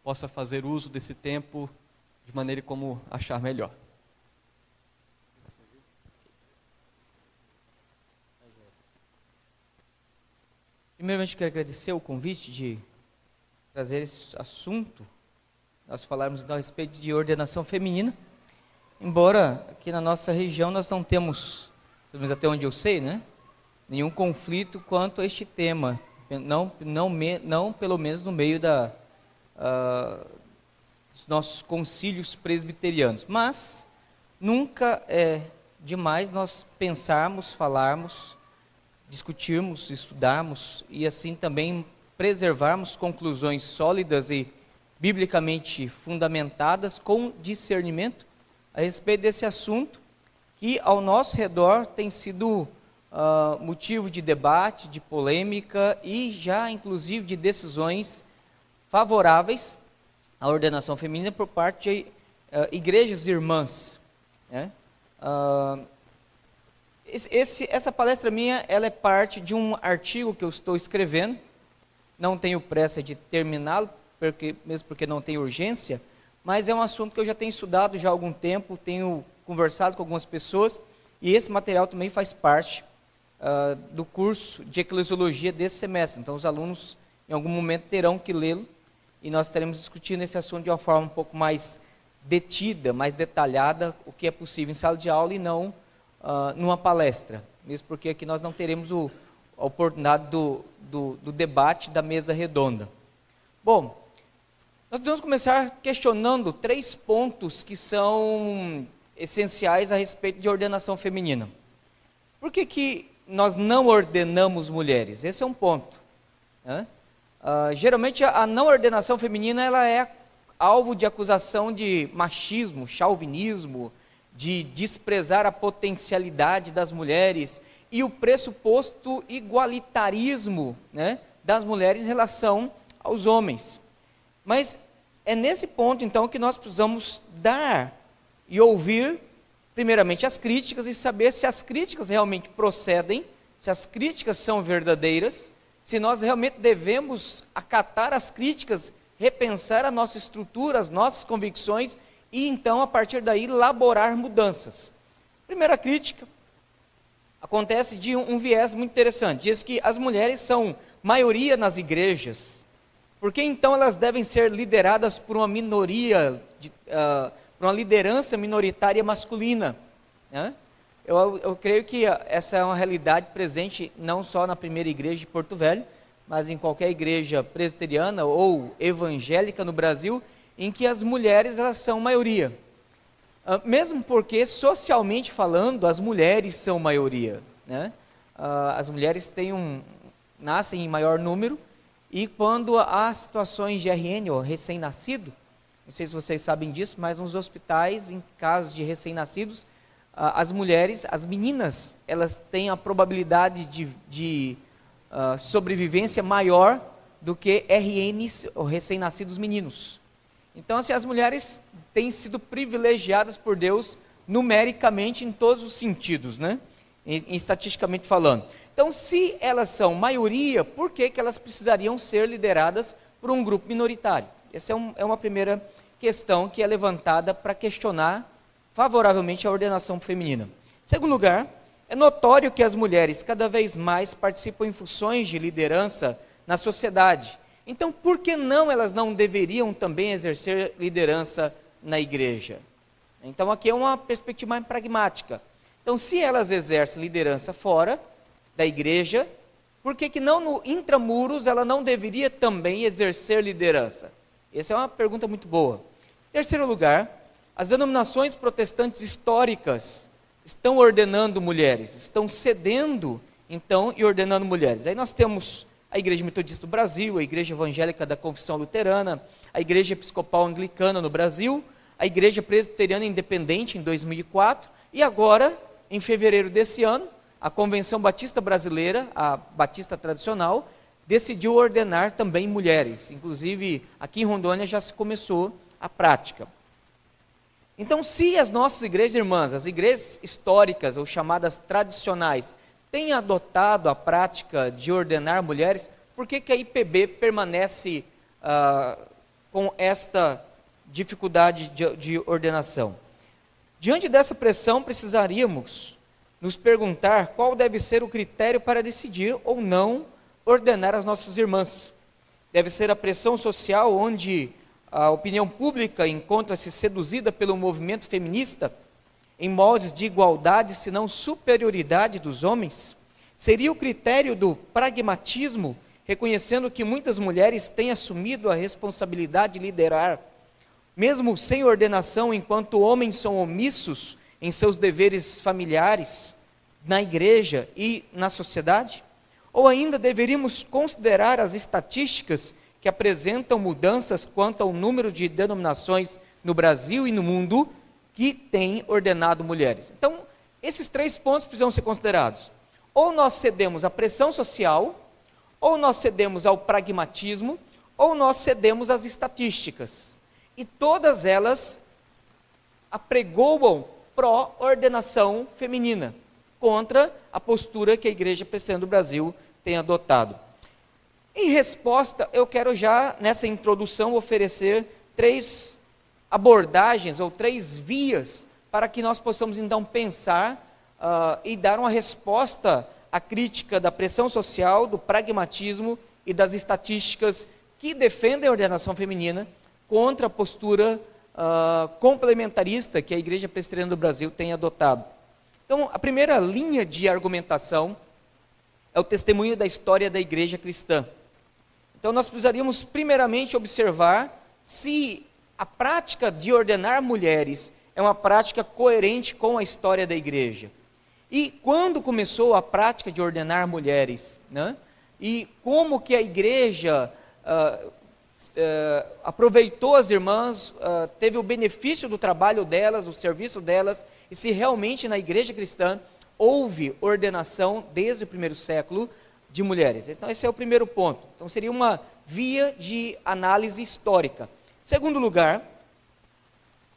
possa fazer uso desse tempo de maneira como achar melhor. Primeiramente, eu quero agradecer o convite de trazer esse assunto. Nós falarmos então a respeito de ordenação feminina. Embora aqui na nossa região nós não temos, pelo menos até onde eu sei, né, nenhum conflito quanto a este tema. Não pelo menos no meio dos nossos concílios presbiterianos. Mas nunca é demais nós pensarmos, falarmos, discutirmos, estudarmos e assim também preservarmos conclusões sólidas e biblicamente fundamentadas com discernimento a respeito desse assunto que ao nosso redor tem sido motivo de debate, de polêmica e já inclusive de decisões favoráveis à ordenação feminina por parte de igrejas irmãs, né? Essa palestra minha, ela é parte de um artigo que eu estou escrevendo. Não tenho pressa de terminá-lo, mesmo porque não tem urgência, mas é um assunto que eu já tenho estudado já há algum tempo, tenho conversado com algumas pessoas, e esse material também faz parte do curso de eclesiologia desse semestre. Então, os alunos, em algum momento, terão que lê-lo, e nós estaremos discutindo esse assunto de uma forma um pouco mais detida, mais detalhada, o que é possível em sala de aula e não numa palestra, mesmo porque aqui nós não teremos a oportunidade do debate da mesa redonda. Bom, nós vamos começar questionando 3 pontos que são essenciais a respeito de ordenação feminina. Por que nós não ordenamos mulheres? Esse é um ponto, né? Geralmente a não ordenação feminina ela é alvo de acusação de machismo, chauvinismo, de desprezar a potencialidade das mulheres e o pressuposto igualitarismo, né, das mulheres em relação aos homens. Mas é nesse ponto, então, que nós precisamos dar e ouvir, primeiramente, as críticas e saber se as críticas realmente procedem, se as críticas são verdadeiras, se nós realmente devemos acatar as críticas, repensar a nossa estrutura, as nossas convicções e então, a partir daí, elaborar mudanças. Primeira crítica acontece de um viés muito interessante. Diz que as mulheres são maioria nas igrejas, porque então elas devem ser lideradas por uma minoria, por uma liderança minoritária masculina, né? Eu creio que essa é uma realidade presente não só na primeira igreja de Porto Velho, mas em qualquer igreja presbiteriana ou evangélica no Brasil, em que as mulheres elas são maioria. Mesmo porque, socialmente falando, as mulheres são maioria, né? As mulheres nascem em maior número, e quando há situações de RN, ou recém-nascido, não sei se vocês sabem disso, mas nos hospitais, em casos de recém-nascidos, as mulheres, as meninas, elas têm a probabilidade de sobrevivência maior do que RNs, ou recém-nascidos meninos. Então, assim, as mulheres têm sido privilegiadas por Deus numericamente em todos os sentidos, né? Estatisticamente falando. Então, se elas são maioria, por que elas precisariam ser lideradas por um grupo minoritário? Essa é uma primeira questão que é levantada para questionar favoravelmente a ordenação feminina. Em segundo lugar, é notório que as mulheres cada vez mais participam em funções de liderança na sociedade. Então, por que não elas não deveriam também exercer liderança na igreja? Então, aqui é uma perspectiva mais pragmática. Então, se elas exercem liderança fora da igreja, por que não no intramuros ela não deveria também exercer liderança? Essa é uma pergunta muito boa. Em terceiro lugar, as denominações protestantes históricas estão ordenando mulheres, estão cedendo, então, e ordenando mulheres. Aí nós temos a Igreja Metodista do Brasil, a Igreja Evangélica da Confissão Luterana, a Igreja Episcopal Anglicana no Brasil, a Igreja Presbiteriana Independente em 2004, e agora, em fevereiro desse ano, a Convenção Batista Brasileira, a Batista Tradicional, decidiu ordenar também mulheres. Inclusive, aqui em Rondônia já se começou a prática. Então, se as nossas igrejas irmãs, as igrejas históricas ou chamadas tradicionais, têm adotado a prática de ordenar mulheres, por que a IPB permanece com esta dificuldade de ordenação. Diante dessa pressão, precisaríamos nos perguntar qual deve ser o critério para decidir ou não ordenar as nossas irmãs. Deve ser a pressão social, onde a opinião pública encontra-se seduzida pelo movimento feminista, em moldes de igualdade, se não superioridade dos homens? Seria o critério do pragmatismo, reconhecendo que muitas mulheres têm assumido a responsabilidade de liderar, mesmo sem ordenação, enquanto homens são omissos em seus deveres familiares, na igreja e na sociedade? Ou ainda deveríamos considerar as estatísticas que apresentam mudanças quanto ao número de denominações no Brasil e no mundo que têm ordenado mulheres? Então, esses 3 pontos precisam ser considerados. Ou nós cedemos à pressão social, ou nós cedemos ao pragmatismo, ou nós cedemos às estatísticas. E todas elas apregoam pró-ordenação feminina, contra a postura que a Igreja Presbiteriana do Brasil tem adotado. Em resposta, eu quero já, nessa introdução, oferecer 3 abordagens ou 3 vias para que nós possamos então pensar e dar uma resposta à crítica da pressão social, do pragmatismo e das estatísticas que defendem a ordenação feminina contra a postura complementarista que a Igreja Presbiteriana do Brasil tem adotado. Então, a primeira linha de argumentação é o testemunho da história da igreja cristã. Então, nós precisaríamos primeiramente observar se a prática de ordenar mulheres é uma prática coerente com a história da igreja. E quando começou a prática de ordenar mulheres, né? E como que a igreja aproveitou as irmãs, teve o benefício do trabalho delas, do serviço delas, e se realmente na igreja cristã houve ordenação desde o primeiro século de mulheres. Então esse é o primeiro ponto. Então seria uma via de análise histórica. Segundo lugar,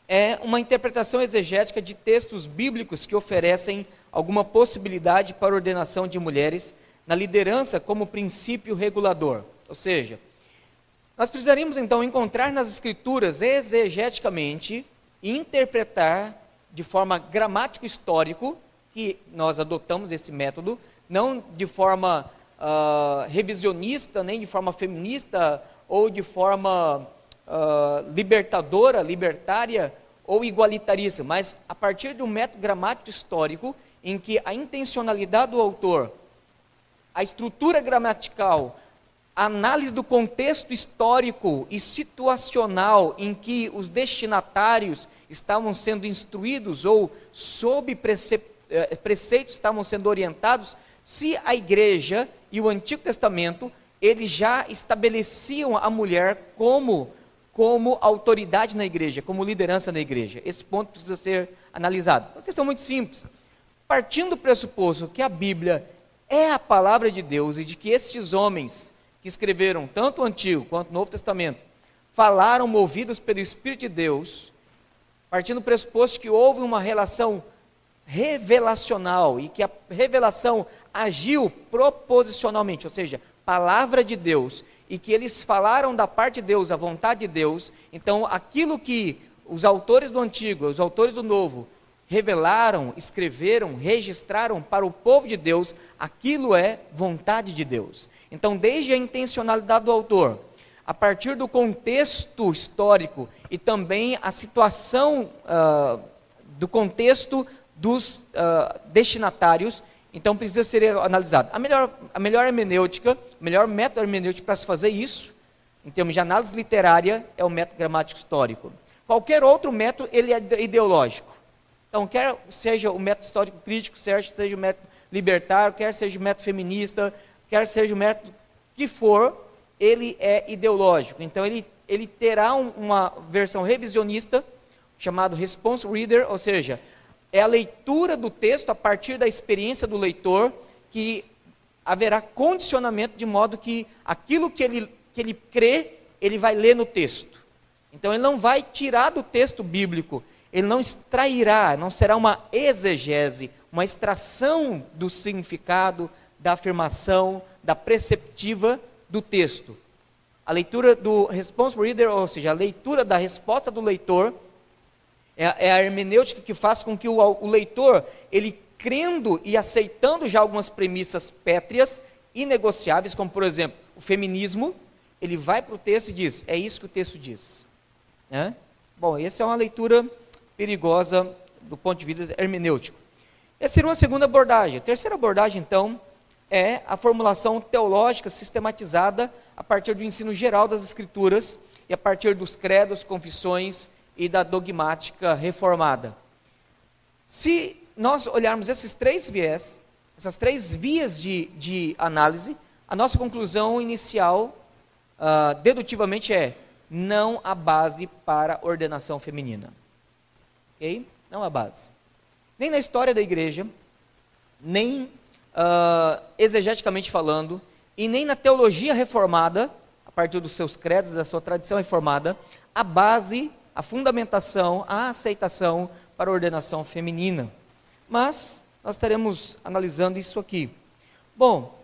é uma interpretação exegética de textos bíblicos que oferecem alguma possibilidade para a ordenação de mulheres na liderança como princípio regulador. Ou seja, nós precisaríamos então encontrar nas escrituras exegeticamente e interpretar de forma gramático-histórico, que nós adotamos esse método, não de forma revisionista, nem de forma feminista, ou de forma libertária ou igualitarista, mas a partir de um método gramático histórico, em que a intencionalidade do autor, a estrutura gramatical, a análise do contexto histórico e situacional em que os destinatários estavam sendo instruídos ou sob preceitos estavam sendo orientados, se a igreja e o Antigo Testamento, eles já estabeleciam a mulher como autoridade na igreja, como liderança na igreja. Esse ponto precisa ser analisado. É uma questão muito simples. Partindo do pressuposto que a Bíblia é a palavra de Deus e de que estes homens que escreveram tanto o Antigo quanto o Novo Testamento falaram movidos pelo Espírito de Deus, partindo do pressuposto que houve uma relação revelacional e que a revelação agiu proposicionalmente, ou seja, palavra de Deus, e que eles falaram da parte de Deus, a vontade de Deus, então aquilo que os autores do Antigo, os autores do Novo, revelaram, escreveram, registraram para o povo de Deus, aquilo é vontade de Deus. Então, desde a intencionalidade do autor, a partir do contexto histórico e também a situação do contexto dos destinatários, então precisa ser analisado. A melhor hermenêutica, o melhor método hermenêutico para se fazer isso, em termos de análise literária, é o método gramático histórico. Qualquer outro método, ele é ideológico. Então, quer seja o método histórico crítico, quer seja o método libertário, quer seja o método feminista, quer seja o método que for, ele é ideológico. Então, ele terá uma versão revisionista, chamado response reader, ou seja, é a leitura do texto a partir da experiência do leitor, que haverá condicionamento de modo que aquilo que ele crê, ele vai ler no texto. Então, ele não vai tirar do texto bíblico, ele não extrairá, não será uma exegese, uma extração do significado, da afirmação, da preceptiva do texto. A leitura do responsible reader, ou seja, a leitura da resposta do leitor, é a hermenêutica que faz com que o leitor, ele crendo e aceitando já algumas premissas pétreas, inegociáveis, como por exemplo, o feminismo, ele vai para o texto e diz, é isso que o texto diz. Né? Bom, essa é uma leitura perigosa do ponto de vista hermenêutico. Essa seria uma segunda abordagem. A terceira abordagem, então, é a formulação teológica sistematizada a partir do ensino geral das Escrituras e a partir dos credos, confissões e da dogmática reformada. Se nós olharmos esses três viés, essas três vias de análise, a nossa conclusão inicial, dedutivamente, é: não há base para ordenação feminina. Ok? Não há base. Nem na história da igreja, nem exegeticamente falando, e nem na teologia reformada, a partir dos seus credos, da sua tradição reformada, a base, a fundamentação, a aceitação para a ordenação feminina. Mas nós estaremos analisando isso aqui. Bom,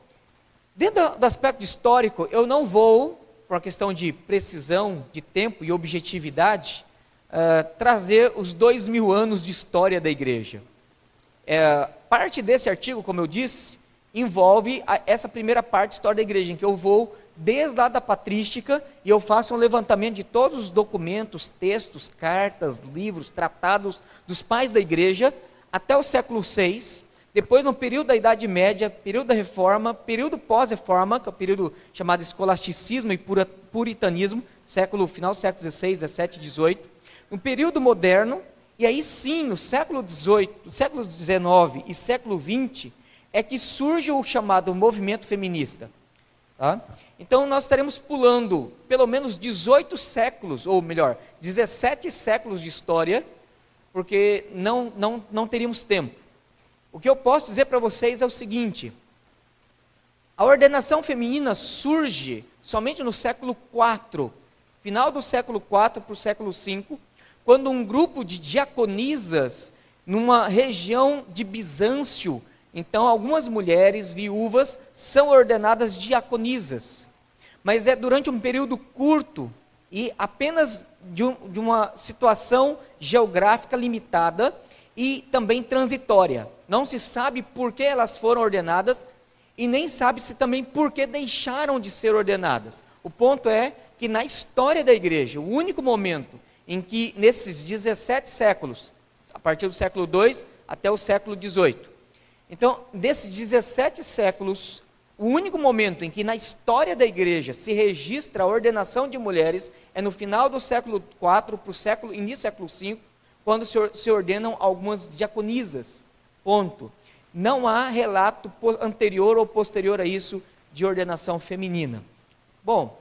dentro do aspecto histórico, eu não vou, por uma questão de precisão, de tempo e objetividade, trazer os 2000 anos de história da igreja. Parte desse artigo, como eu disse, envolve essa primeira parte da história da igreja, em que eu vou desde lá da patrística e eu faço um levantamento de todos os documentos, textos, cartas, livros, tratados dos pais da igreja até o século VI, depois no período da Idade Média, período da Reforma, período pós-Reforma, que é o período chamado escolasticismo e puritanismo, final do século XVI, XVII, XVIII, no período moderno, e aí sim, no século XVIII, século XIX e século XX, é que surge o chamado movimento feminista. Tá? Então nós estaremos pulando pelo menos 18 séculos, ou melhor, 17 séculos de história, porque não teríamos tempo. O que eu posso dizer para vocês é o seguinte: a ordenação feminina surge somente no século IV, final do século IV para o século V, quando um grupo de diaconisas, numa região de Bizâncio, então algumas mulheres viúvas são ordenadas diaconisas, mas é durante um período curto e apenas de uma situação geográfica limitada e também transitória. Não se sabe por que elas foram ordenadas e nem sabe-se também por que deixaram de ser ordenadas. O ponto é que na história da igreja, o único momento em que nesses 17 séculos, a partir do século II até o século XVIII, então desses 17 séculos, o único momento em que na história da igreja se registra a ordenação de mulheres é no final do século IV para o início do século V, quando se ordenam algumas diaconisas. Ponto. Não há relato anterior ou posterior a isso de ordenação feminina. Bom,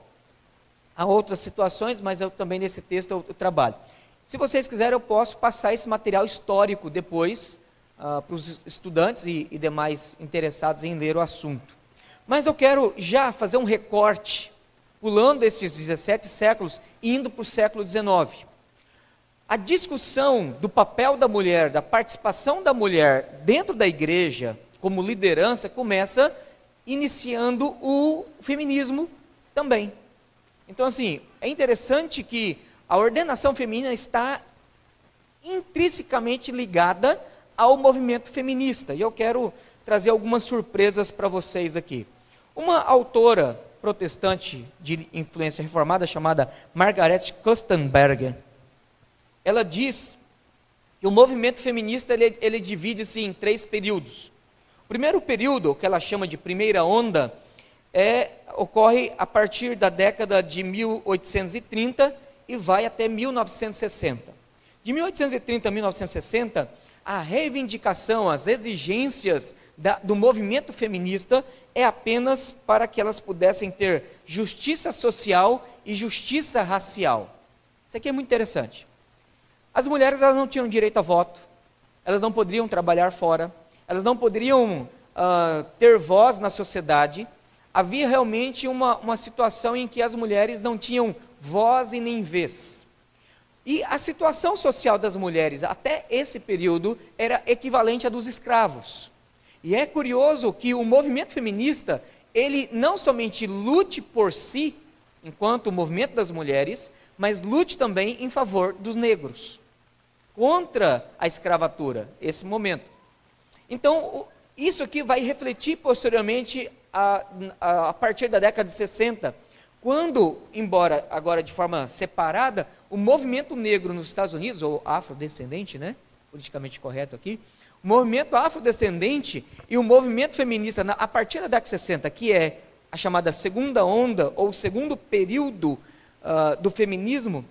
há outras situações, mas eu também nesse texto eu trabalho. Se vocês quiserem, eu posso passar esse material histórico depois para os estudantes e demais interessados em ler o assunto. Mas eu quero já fazer um recorte, pulando esses 17 séculos e indo para o século XIX. A discussão do papel da mulher, da participação da mulher dentro da igreja, como liderança, começa iniciando o feminismo também. Então, assim, é interessante que a ordenação feminina está intrinsecamente ligada ao movimento feminista. E eu quero trazer algumas surpresas para vocês aqui. Uma autora protestante de influência reformada chamada Margaret Kostenberger, ela diz que o movimento feminista ele divide-se em 3 períodos. O primeiro período, que ela chama de primeira onda, ocorre a partir da década de 1830 e vai até 1960. De 1830 a 1960, a reivindicação, as exigências do movimento feminista é apenas para que elas pudessem ter justiça social e justiça racial. Isso aqui é muito interessante. As mulheres elas não tinham direito a voto, elas não poderiam trabalhar fora, elas não poderiam ter voz na sociedade. Havia realmente uma situação em que as mulheres não tinham voz e nem vez. E a situação social das mulheres até esse período era equivalente à dos escravos. E é curioso que o movimento feminista, ele não somente lute por si, enquanto o movimento das mulheres, mas lute também em favor dos negros, contra a escravatura, esse momento. Então, isso aqui vai refletir posteriormente a partir da década de 60, quando, embora agora de forma separada, o movimento negro nos Estados Unidos, ou afrodescendente, né, politicamente correto aqui, o movimento afrodescendente e o movimento feminista, a partir da década de 60, que é a chamada segunda onda, ou segundo período do feminismo,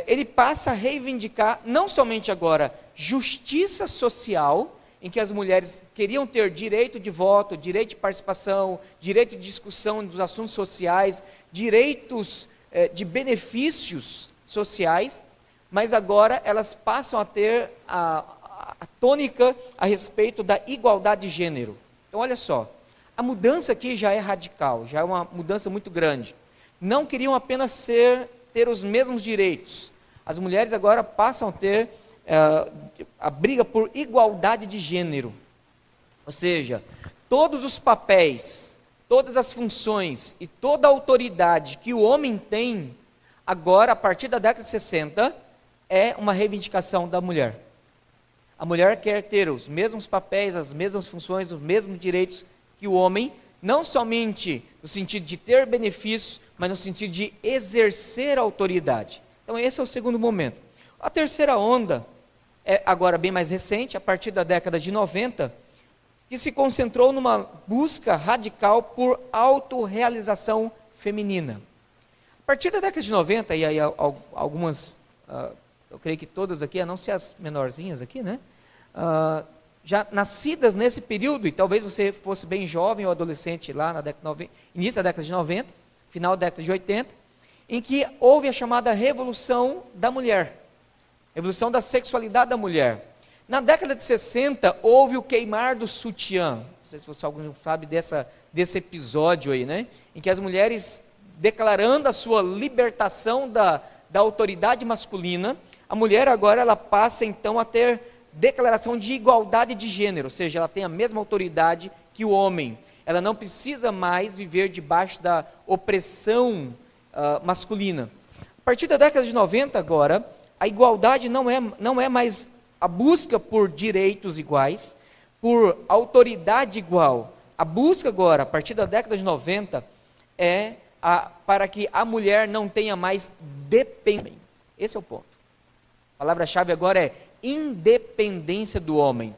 ele passa a reivindicar, não somente agora, justiça social, em que as mulheres queriam ter direito de voto, direito de participação, direito de discussão dos assuntos sociais, direitos de benefícios sociais, mas agora elas passam a ter a tônica a respeito da igualdade de gênero. Então, olha só, a mudança aqui já é radical, já é uma mudança muito grande. Não queriam apenas ter os mesmos direitos. As mulheres agora passam a ter a briga por igualdade de gênero. Ou seja, todos os papéis, todas as funções e toda a autoridade que o homem tem, agora, a partir da década de 60, é uma reivindicação da mulher. A mulher quer ter os mesmos papéis, as mesmas funções, os mesmos direitos que o homem, não somente no sentido de ter benefícios, mas no sentido de exercer autoridade. Então, esse é o segundo momento. A terceira onda é agora bem mais recente, a partir da década de 90, que se concentrou numa busca radical por autorrealização feminina. A partir da década de 90, e aí algumas, eu creio que todas aqui, a não ser as menorzinhas aqui, né? Já nascidas nesse período, e talvez você fosse bem jovem ou adolescente lá na início da década de 90, final da década de 80, em que houve a chamada Revolução da Mulher, Revolução da Sexualidade da Mulher. Na década de 60, houve o queimar do sutiã, não sei se você algum sabe desse episódio aí, né? Em que as mulheres, declarando a sua libertação da autoridade masculina, a mulher agora ela passa então a ter declaração de igualdade de gênero, ou seja, ela tem a mesma autoridade que o homem. Ela não precisa mais viver debaixo da opressão masculina. A partir da década de 90 agora, a igualdade não é mais a busca por direitos iguais, por autoridade igual. A busca agora, a partir da década de 90, é para que a mulher não tenha mais dependência. Esse é o ponto. A palavra-chave agora é independência do homem.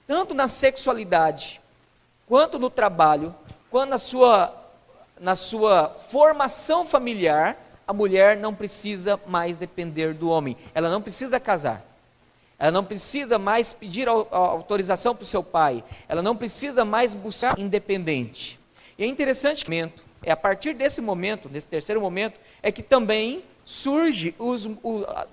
Tanto na sexualidade, quanto no trabalho, quanto na sua formação familiar, a mulher não precisa mais depender do homem. Ela não precisa casar. Ela não precisa mais pedir autorização para o seu pai. Ela não precisa mais buscar independente. E é interessante que a partir desse momento, desse terceiro momento, é que também surge,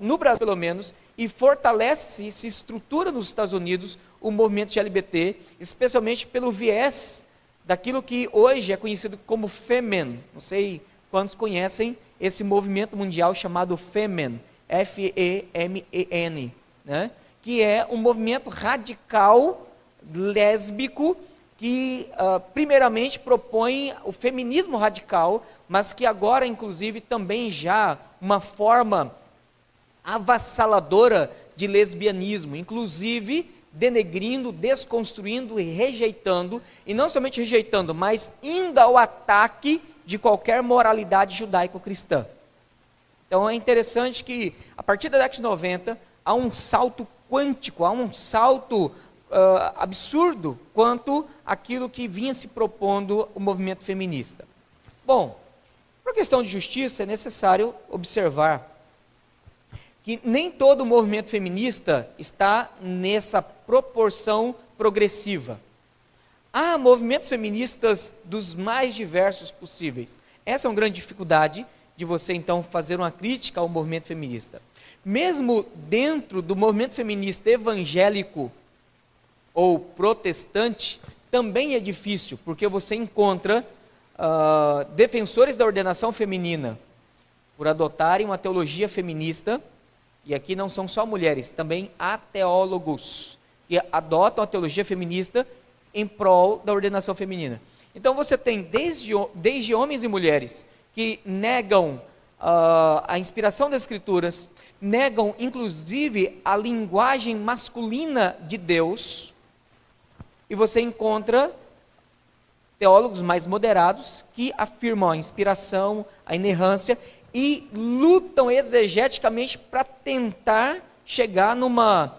no Brasil pelo menos, e fortalece, se estrutura nos Estados Unidos, o movimento de LGBT, especialmente pelo viés daquilo que hoje é conhecido como Femen. Não sei quantos conhecem esse movimento mundial chamado Femen, F-E-M-E-N, né? Que é um movimento radical, lésbico, que primeiramente propõe o feminismo radical, mas que agora, inclusive, também já uma forma avassaladora de lesbianismo, inclusive denegrindo, desconstruindo e rejeitando, e não somente rejeitando, mas indo ao ataque de qualquer moralidade judaico-cristã. Então é interessante que, a partir da década de 90, há um salto quântico, há um salto absurdo quanto aquilo que vinha se propondo o movimento feminista. Bom, por questão de justiça, é necessário observar que nem todo o movimento feminista está nessa proporção progressiva. Há movimentos feministas dos mais diversos possíveis. Essa é uma grande dificuldade de você, então, fazer uma crítica ao movimento feminista. Mesmo dentro do movimento feminista evangélico ou protestante, também é difícil, porque você encontra defensores da ordenação feminina por adotarem uma teologia feminista, e aqui não são só mulheres, também há teólogos que adotam a teologia feminista em prol da ordenação feminina. Então você tem desde homens e mulheres que negam a inspiração das Escrituras, negam inclusive a linguagem masculina de Deus, e você encontra teólogos mais moderados que afirmam a inspiração, a inerrância, e lutam exegeticamente para tentar chegar numa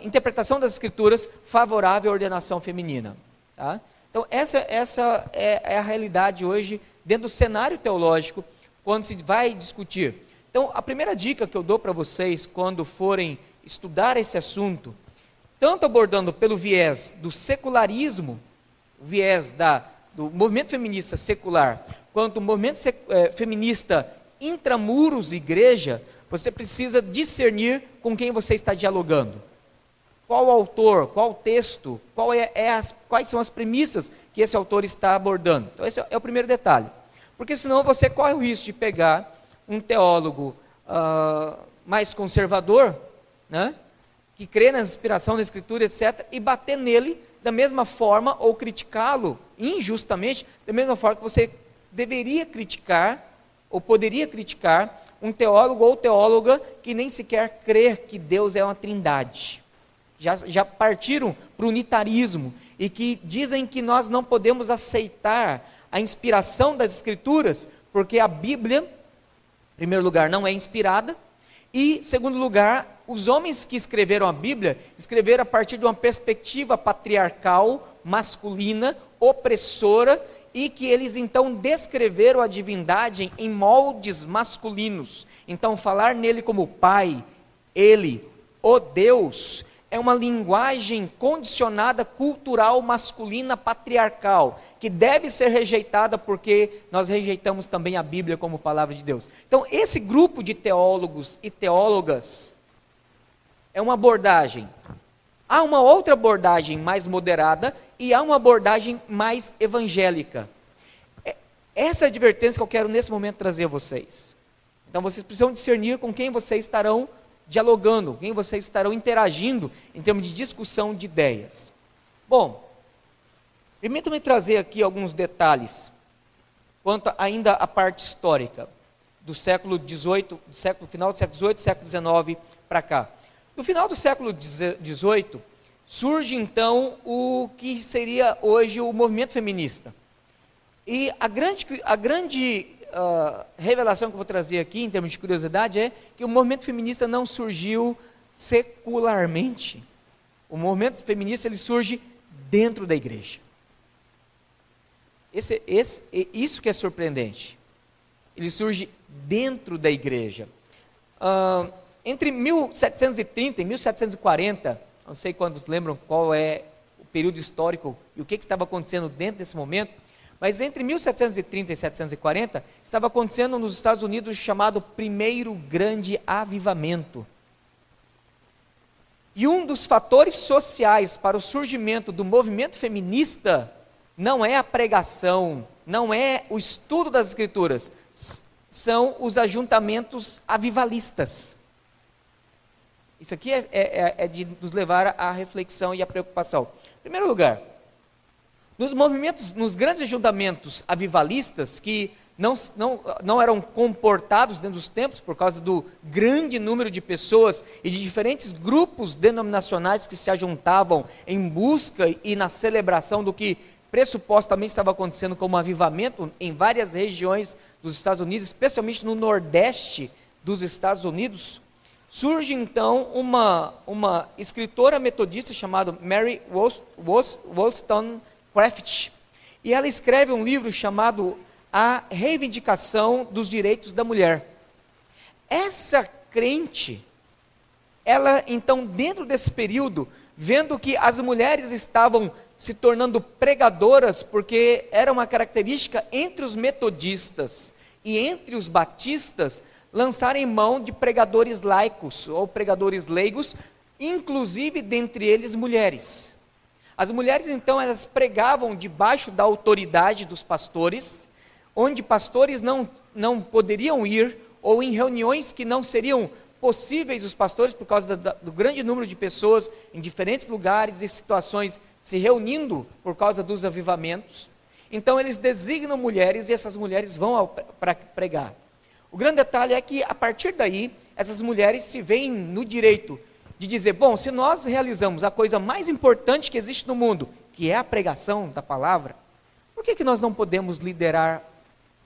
interpretação das Escrituras favorável à ordenação feminina. Tá? Então, essa é a realidade hoje dentro do cenário teológico, quando se vai discutir. Então, a primeira dica que eu dou para vocês, quando forem estudar esse assunto, tanto abordando pelo viés do secularismo, o viés do movimento feminista secular, quanto o movimento feminista intramuros igreja, você precisa discernir com quem você está dialogando. Qual autor, qual texto, quais são as premissas que esse autor está abordando. Então esse é o primeiro detalhe. Porque senão você corre o risco de pegar um teólogo mais conservador, né, que crê na inspiração da Escritura, etc., e bater nele da mesma forma, ou criticá-lo injustamente, da mesma forma que você deveria criticar, ou poderia criticar, um teólogo ou teóloga que nem sequer crê que Deus é uma trindade. Já partiram para o unitarismo, e que dizem que nós não podemos aceitar a inspiração das Escrituras, porque a Bíblia, em primeiro lugar, não é inspirada, e, em segundo lugar, os homens que escreveram a Bíblia, escreveram a partir de uma perspectiva patriarcal, masculina, opressora, e que eles então descreveram a divindade em moldes masculinos. Então, falar nele como Pai, Ele, o Deus, é uma linguagem condicionada cultural masculina patriarcal, que deve ser rejeitada porque nós rejeitamos também a Bíblia como palavra de Deus. Então, esse grupo de teólogos e teólogas é uma abordagem. Há uma outra abordagem mais moderada e há uma abordagem mais evangélica. Essa é a advertência que eu quero nesse momento trazer a vocês. Então, vocês precisam discernir com quem vocês estarão dialogando, quem vocês estarão interagindo em termos de discussão de ideias. Bom, permitam-me trazer aqui alguns detalhes quanto ainda à parte histórica do século XVIII, final do século XVIII, século XIX para cá. No final do século XVIII, surge então o que seria hoje o movimento feminista. E a grande revelação que eu vou trazer aqui, em termos de curiosidade, é que o movimento feminista não surgiu secularmente. O movimento feminista ele surge dentro da igreja. Isso que é surpreendente. Ele surge dentro da igreja. Entre 1730 e 1740, não sei quantos lembram qual é o período histórico e o que estava acontecendo dentro desse momento, mas entre 1730 e 1740, estava acontecendo nos Estados Unidos o chamado primeiro grande avivamento. E um dos fatores sociais para o surgimento do movimento feminista não é a pregação, não é o estudo das Escrituras, são os ajuntamentos avivalistas. Isso aqui é de nos levar à reflexão e à preocupação. Em primeiro lugar, nos grandes ajuntamentos avivalistas, que não eram comportados dentro dos tempos, por causa do grande número de pessoas e de diferentes grupos denominacionais que se ajuntavam em busca e na celebração do que pressupostamente estava acontecendo como avivamento em várias regiões dos Estados Unidos, especialmente no nordeste dos Estados Unidos, surge então uma escritora metodista chamada Mary Wollstonecraft, e ela escreve um livro chamado A Reivindicação dos Direitos da Mulher. Essa crente, ela então dentro desse período, vendo que as mulheres estavam se tornando pregadoras, porque era uma característica entre os metodistas e entre os batistas, lançarem mão de pregadores laicos ou pregadores leigos, inclusive dentre eles mulheres. As mulheres então elas pregavam debaixo da autoridade dos pastores, onde pastores não poderiam ir, ou em reuniões que não seriam possíveis os pastores, por causa do grande número de pessoas em diferentes lugares e situações se reunindo por causa dos avivamentos. Então eles designam mulheres e essas mulheres vão para pregar. O grande detalhe é que a partir daí, essas mulheres se veem no direito de dizer, bom, se nós realizamos a coisa mais importante que existe no mundo, que é a pregação da palavra, por que nós não podemos liderar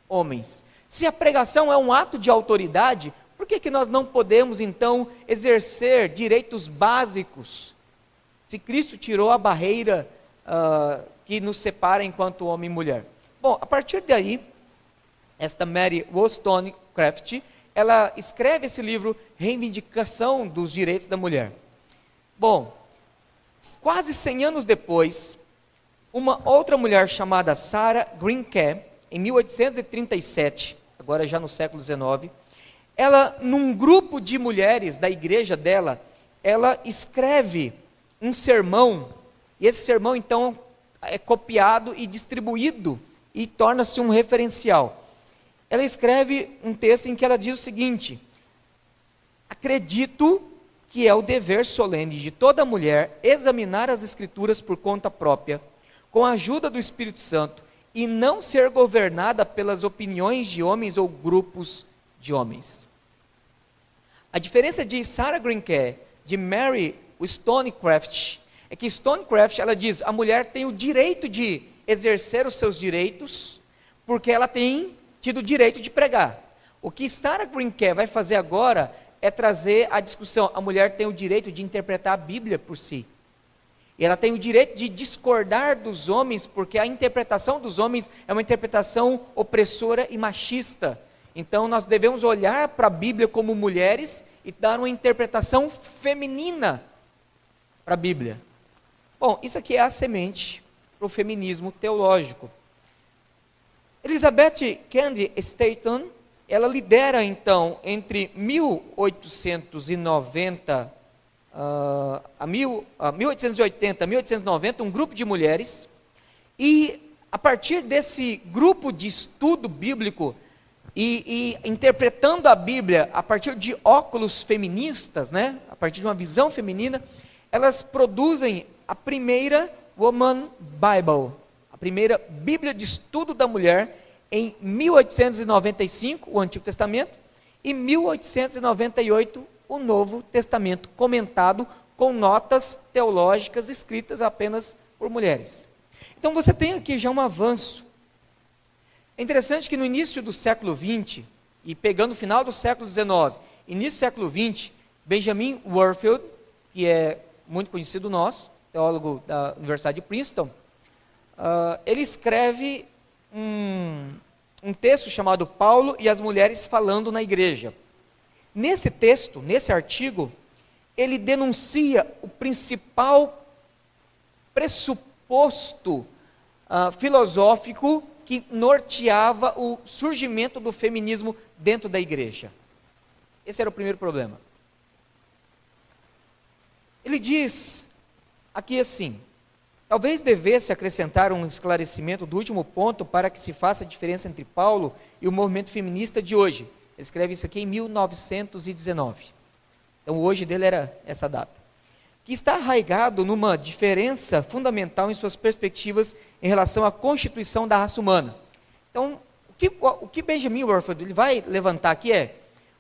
homens? Se a pregação é um ato de autoridade, por que nós não podemos então exercer direitos básicos? Se Cristo tirou a barreira que nos separa enquanto homem e mulher. Bom, a partir daí, esta Mary Wollstonecraft, ela escreve esse livro, Reivindicação dos Direitos da Mulher. Bom, quase 100 anos depois, uma outra mulher chamada Sarah Greencare, em 1837, agora já no século XIX, ela, num grupo de mulheres da igreja dela, ela escreve um sermão, e esse sermão então é copiado e distribuído, e torna-se um referencial. Ela escreve um texto em que ela diz o seguinte: acredito que é o dever solene de toda mulher examinar as Escrituras por conta própria, com a ajuda do Espírito Santo, e não ser governada pelas opiniões de homens ou grupos de homens. A diferença de Sarah Greencare, de Mary Wollstonecraft, é que Stonecraft, ela diz, a mulher tem o direito de exercer os seus direitos, porque ela tem tido o direito de pregar. O que Sarah Greencare vai fazer agora é trazer a discussão, a mulher tem o direito de interpretar a Bíblia por si. E ela tem o direito de discordar dos homens, porque a interpretação dos homens é uma interpretação opressora e machista. Então nós devemos olhar para a Bíblia como mulheres e dar uma interpretação feminina para a Bíblia. Bom, isso aqui é a semente para o feminismo teológico. Elizabeth Cady Stanton, ela lidera então entre 1880 a 1880, 1890, um grupo de mulheres, e a partir desse grupo de estudo bíblico e interpretando a Bíblia a partir de óculos feministas, né, a partir de uma visão feminina, elas produzem a primeira Woman Bible, a primeira Bíblia de estudo da mulher, em 1895, o Antigo Testamento, e 1898, o Novo Testamento, comentado com notas teológicas escritas apenas por mulheres. Então você tem aqui já um avanço. É interessante que no início do século XX, e pegando o final do século XIX, início do século XX, Benjamin Warfield, que é muito conhecido nosso, teólogo da Universidade de Princeton, ele escreve um texto chamado Paulo e as Mulheres Falando na Igreja. Nesse texto, nesse artigo, ele denuncia o principal pressuposto filosófico que norteava o surgimento do feminismo dentro da igreja. Esse era o primeiro problema. Ele diz aqui assim: talvez devesse acrescentar um esclarecimento do último ponto para que se faça a diferença entre Paulo e o movimento feminista de hoje. Ele escreve isso aqui em 1919. Então, hoje dele era essa data. Que está arraigado numa diferença fundamental em suas perspectivas em relação à constituição da raça humana. Então, o que Benjamin Warfield ele vai levantar aqui é: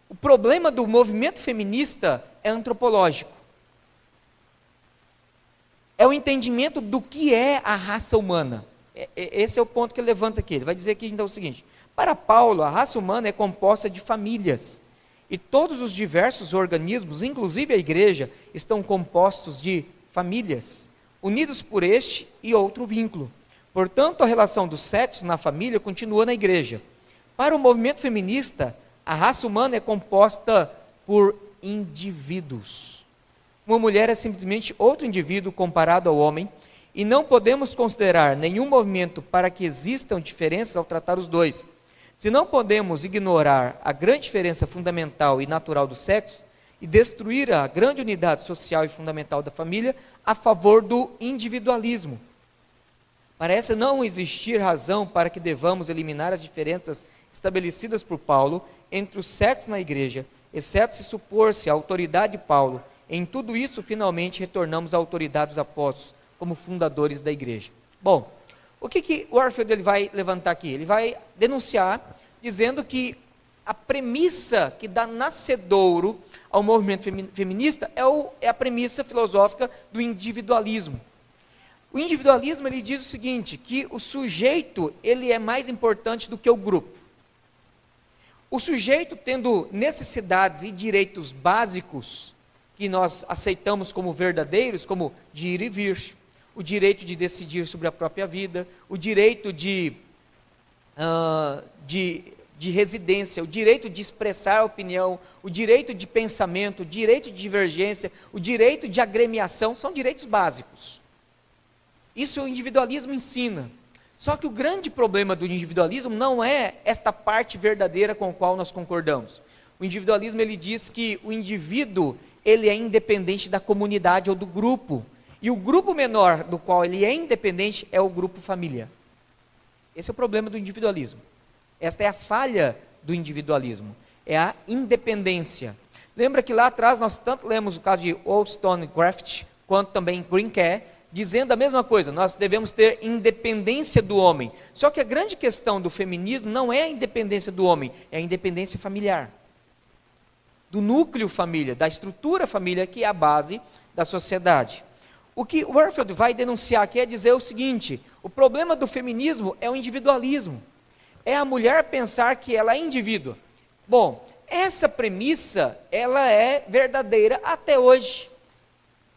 o problema do movimento feminista é antropológico. É o entendimento do que é a raça humana. Esse é o ponto que ele levanta aqui. Ele vai dizer aqui então o seguinte: para Paulo, a raça humana é composta de famílias. E todos os diversos organismos, inclusive a igreja, estão compostos de famílias, unidos por este e outro vínculo. Portanto, a relação dos sexos na família continua na igreja. Para o movimento feminista, a raça humana é composta por indivíduos. Uma mulher é simplesmente outro indivíduo comparado ao homem, e não podemos considerar nenhum movimento para que existam diferenças ao tratar os dois. Se não podemos ignorar a grande diferença fundamental e natural do sexo e destruir a grande unidade social e fundamental da família a favor do individualismo. Parece não existir razão para que devamos eliminar as diferenças estabelecidas por Paulo entre os sexos na igreja, exceto se supor-se a autoridade de Paulo. Em tudo isso, finalmente, retornamos à autoridade dos apóstolos como fundadores da igreja. Bom, O que o Warfield ele vai levantar aqui? Ele vai denunciar, dizendo que a premissa que dá nascedouro ao movimento feminista é a premissa filosófica do individualismo. O individualismo ele diz o seguinte, que o sujeito ele é mais importante do que o grupo. O sujeito tendo necessidades e direitos básicos que nós aceitamos como verdadeiros, como de ir e vir, o direito de decidir sobre a própria vida, o direito de residência, o direito de expressar a opinião, o direito de pensamento, o direito de divergência, o direito de agremiação, são direitos básicos. Isso o individualismo ensina. Só que o grande problema do individualismo não é esta parte verdadeira com a qual nós concordamos. O individualismo ele diz que o indivíduo ele é independente da comunidade ou do grupo. E o grupo menor do qual ele é independente é o grupo família. Esse é o problema do individualismo. Esta é a falha do individualismo. É a independência. Lembra que lá atrás nós tanto lemos o caso de Wollstonecraft, quanto também Green-Kerr, dizendo a mesma coisa, nós devemos ter independência do homem. Só que a grande questão do feminismo não é a independência do homem, é a independência familiar. Do núcleo família, da estrutura família, que é a base da sociedade. O que Warfield vai denunciar aqui é dizer o seguinte, o problema do feminismo é o individualismo. É a mulher pensar que ela é indivíduo. Bom, essa premissa, ela é verdadeira até hoje.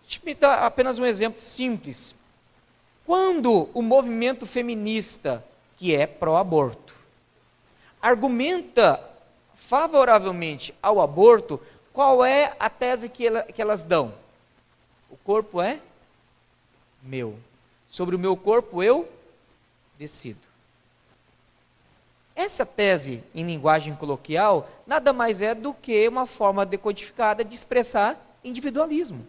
Deixa eu me dar apenas um exemplo simples. Quando o movimento feminista, que é pró-aborto, argumenta favoravelmente ao aborto, qual é a tese que elas dão? O corpo é meu. Sobre o meu corpo eu decido. Essa tese, em linguagem coloquial, nada mais é do que uma forma decodificada de expressar individualismo.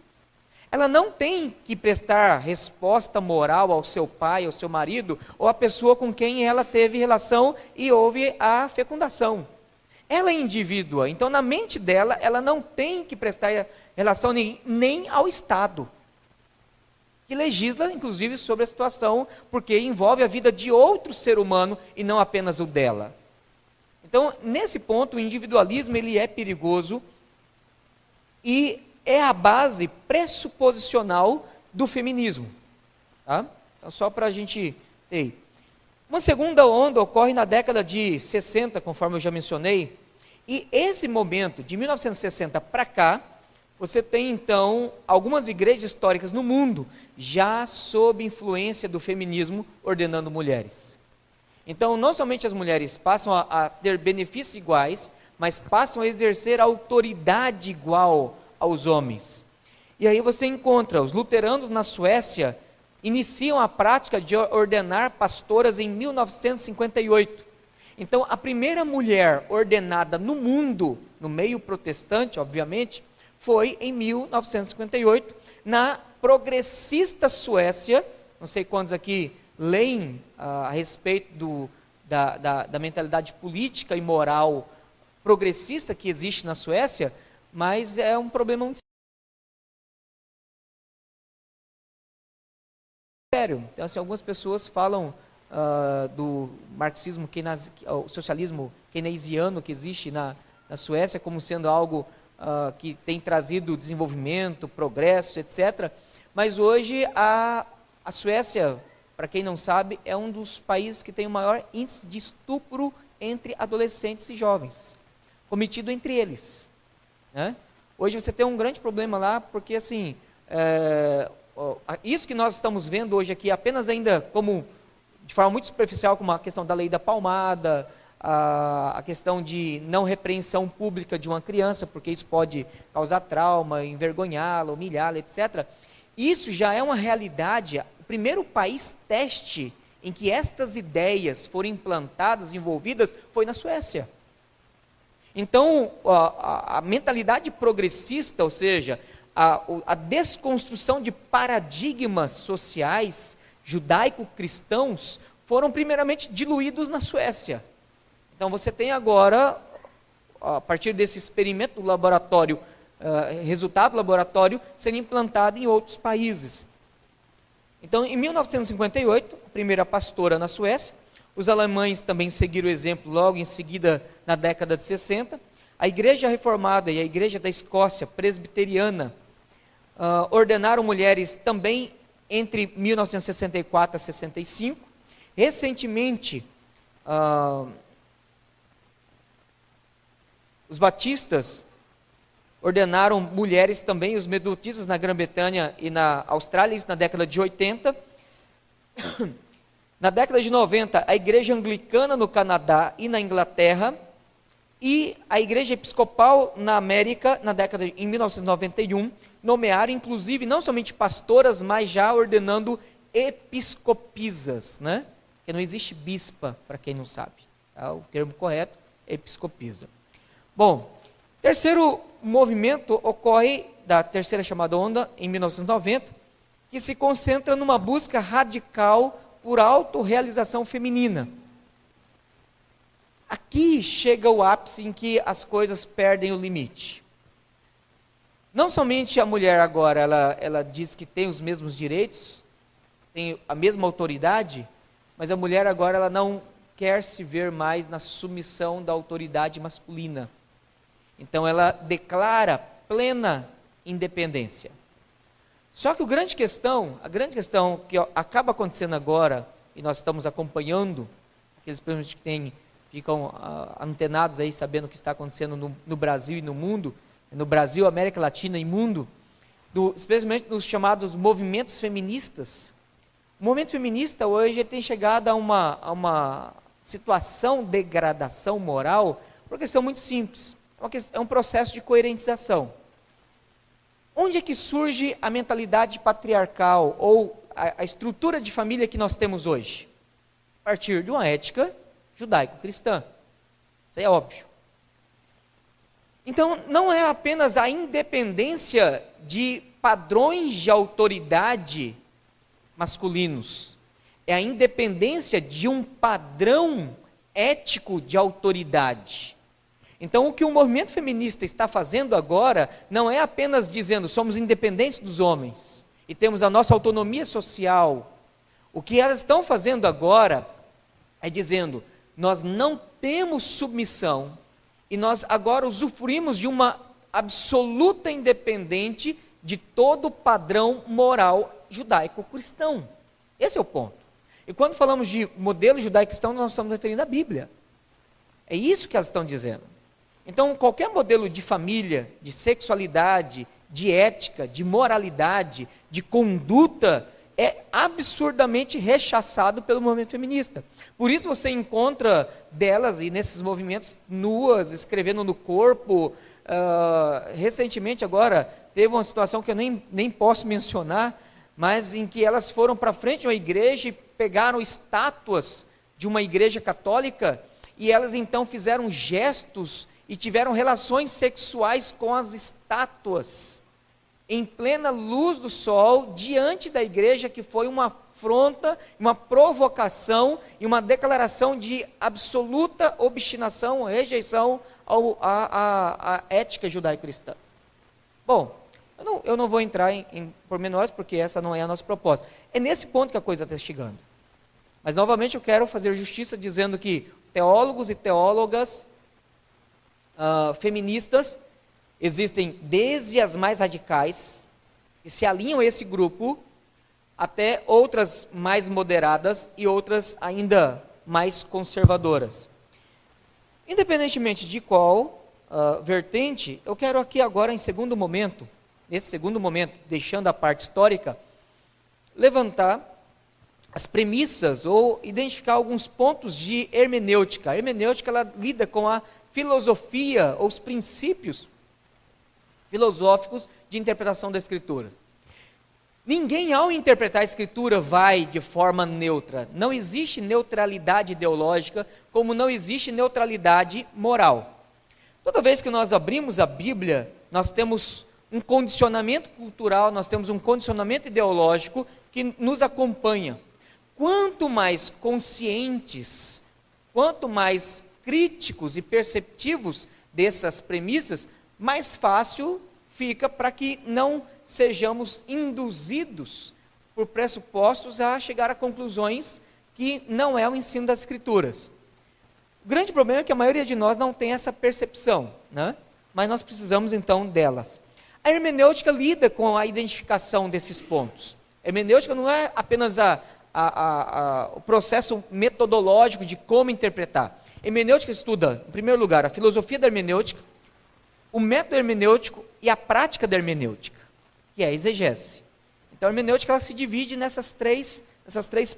Ela não tem que prestar resposta moral ao seu pai, ao seu marido, ou à pessoa com quem ela teve relação e houve a fecundação. Ela é indivídua, então na mente dela, ela não tem que prestar relação nem ao Estado, que legisla, inclusive, sobre a situação, porque envolve a vida de outro ser humano e não apenas o dela. Então, nesse ponto, o individualismo ele é perigoso e é a base pressuposicional do feminismo. Tá? Então, só para a gente ter. Uma segunda onda ocorre na década de 60, conforme eu já mencionei, e esse momento, de 1960 para cá, você tem então algumas igrejas históricas no mundo já sob influência do feminismo ordenando mulheres. Então, não somente as mulheres passam a ter benefícios iguais, mas passam a exercer autoridade igual aos homens. E aí você encontra os luteranos na Suécia iniciam a prática de ordenar pastoras em 1958. Então, a primeira mulher ordenada no mundo, no meio protestante, obviamente, foi em 1958, na progressista Suécia. Não sei quantos aqui leem a respeito da mentalidade política e moral progressista que existe na Suécia, mas é um problema muito sério. Então, assim, algumas pessoas falam do marxismo, o socialismo keynesiano que existe na Suécia como sendo algo que tem trazido desenvolvimento, progresso, etc. Mas hoje a Suécia, para quem não sabe, é um dos países que tem o maior índice de estupro entre adolescentes e jovens, cometido entre eles. Né? Hoje você tem um grande problema lá, porque assim, isso que nós estamos vendo hoje aqui, apenas ainda como, de forma muito superficial, como a questão da lei da palmada, a questão de não repreensão pública de uma criança, porque isso pode causar trauma, envergonhá-la, humilhá-la, etc. Isso já é uma realidade. O primeiro país teste em que estas ideias foram implantadas, envolvidas, foi na Suécia. Então, a mentalidade progressista, ou seja, a desconstrução de paradigmas sociais judaico-cristãos, foram primeiramente diluídos na Suécia. Então você tem agora, a partir desse experimento do laboratório, resultado do laboratório, sendo implantado em outros países. Então, em 1958, a primeira pastora na Suécia, os alemães também seguiram o exemplo logo em seguida, na década de 60. A Igreja Reformada e a Igreja da Escócia Presbiteriana ordenaram mulheres também entre 1964 a 65. Recentemente, os batistas ordenaram mulheres também, os metodistas na Grã-Bretanha e na Austrália, isso na década de 80. Na década de 90, a Igreja Anglicana no Canadá e na Inglaterra, e a Igreja Episcopal na América, em 1991, nomearam inclusive não somente pastoras, mas já ordenando episcopisas, né? Porque não existe bispa, para quem não sabe. Tá? O termo correto é episcopisa. Bom, terceiro movimento ocorre da terceira chamada onda, em 1990, que se concentra numa busca radical por autorrealização feminina. Aqui chega o ápice em que as coisas perdem o limite. Não somente a mulher agora, ela diz que tem os mesmos direitos, tem a mesma autoridade, mas a mulher agora ela não quer se ver mais na submissão da autoridade masculina. Então ela declara plena independência. Só que a grande questão que acaba acontecendo agora, e nós estamos acompanhando, aqueles que ficam antenados aí, sabendo o que está acontecendo no Brasil e no mundo, no Brasil, América Latina e mundo, especialmente nos chamados movimentos feministas. O movimento feminista hoje tem chegado a uma situação de degradação moral, por uma questão muito simples. É um processo de coerentização. Onde é que surge a mentalidade patriarcal ou a estrutura de família que nós temos hoje? A partir de uma ética judaico-cristã. Isso aí é óbvio. Então, não é apenas a independência de padrões de autoridade masculinos, é a independência de um padrão ético de autoridade. Então, o que o movimento feminista está fazendo agora não é apenas dizendo somos independentes dos homens e temos a nossa autonomia social. O que elas estão fazendo agora é dizendo nós não temos submissão e nós agora usufruímos de uma absoluta independente de todo o padrão moral judaico-cristão. Esse é o ponto. E quando falamos de modelo judaico-cristão, nós estamos referindo à Bíblia. É isso que elas estão dizendo. Então, qualquer modelo de família, de sexualidade, de ética, de moralidade, de conduta, é absurdamente rechaçado pelo movimento feminista. Por isso você encontra delas, e nesses movimentos, nuas, escrevendo no corpo. Recentemente agora, teve uma situação que eu nem posso mencionar, mas em que elas foram para frente de uma igreja e pegaram estátuas de uma igreja católica, e elas então fizeram gestos e tiveram relações sexuais com as estátuas, em plena luz do sol, diante da igreja, que foi uma afronta, uma provocação e uma declaração de absoluta obstinação, rejeição à ética judaico-cristã. Bom, eu não vou entrar em pormenores, porque essa não é a nossa proposta. É nesse ponto que a coisa está chegando. Mas, novamente, eu quero fazer justiça dizendo que teólogos e teólogas feministas existem desde as mais radicais, que se alinham a esse grupo, até outras mais moderadas e outras ainda mais conservadoras. Independentemente de qual vertente, eu quero aqui agora, nesse segundo momento, deixando a parte histórica, levantar as premissas ou identificar alguns pontos de hermenêutica. A hermenêutica, ela lida com a filosofia ou os princípios filosóficos de interpretação da Escritura. Ninguém, ao interpretar a Escritura, vai de forma neutra. Não existe neutralidade ideológica, como não existe neutralidade moral. Toda vez que nós abrimos a Bíblia, nós temos um condicionamento cultural, nós temos um condicionamento ideológico que nos acompanha. Quanto mais conscientes, quanto mais críticos e perceptivos dessas premissas, mais fácil fica para que não sejamos induzidos por pressupostos a chegar a conclusões que não é o ensino das Escrituras. O grande problema é que a maioria de nós não tem essa percepção, né? Mas nós precisamos então delas. A hermenêutica lida com a identificação desses pontos. A hermenêutica não é apenas o processo metodológico de como interpretar. A hermenêutica estuda, em primeiro lugar, a filosofia da hermenêutica, o método hermenêutico e a prática da hermenêutica, que é a exegese. Então, a hermenêutica ela se divide nessas três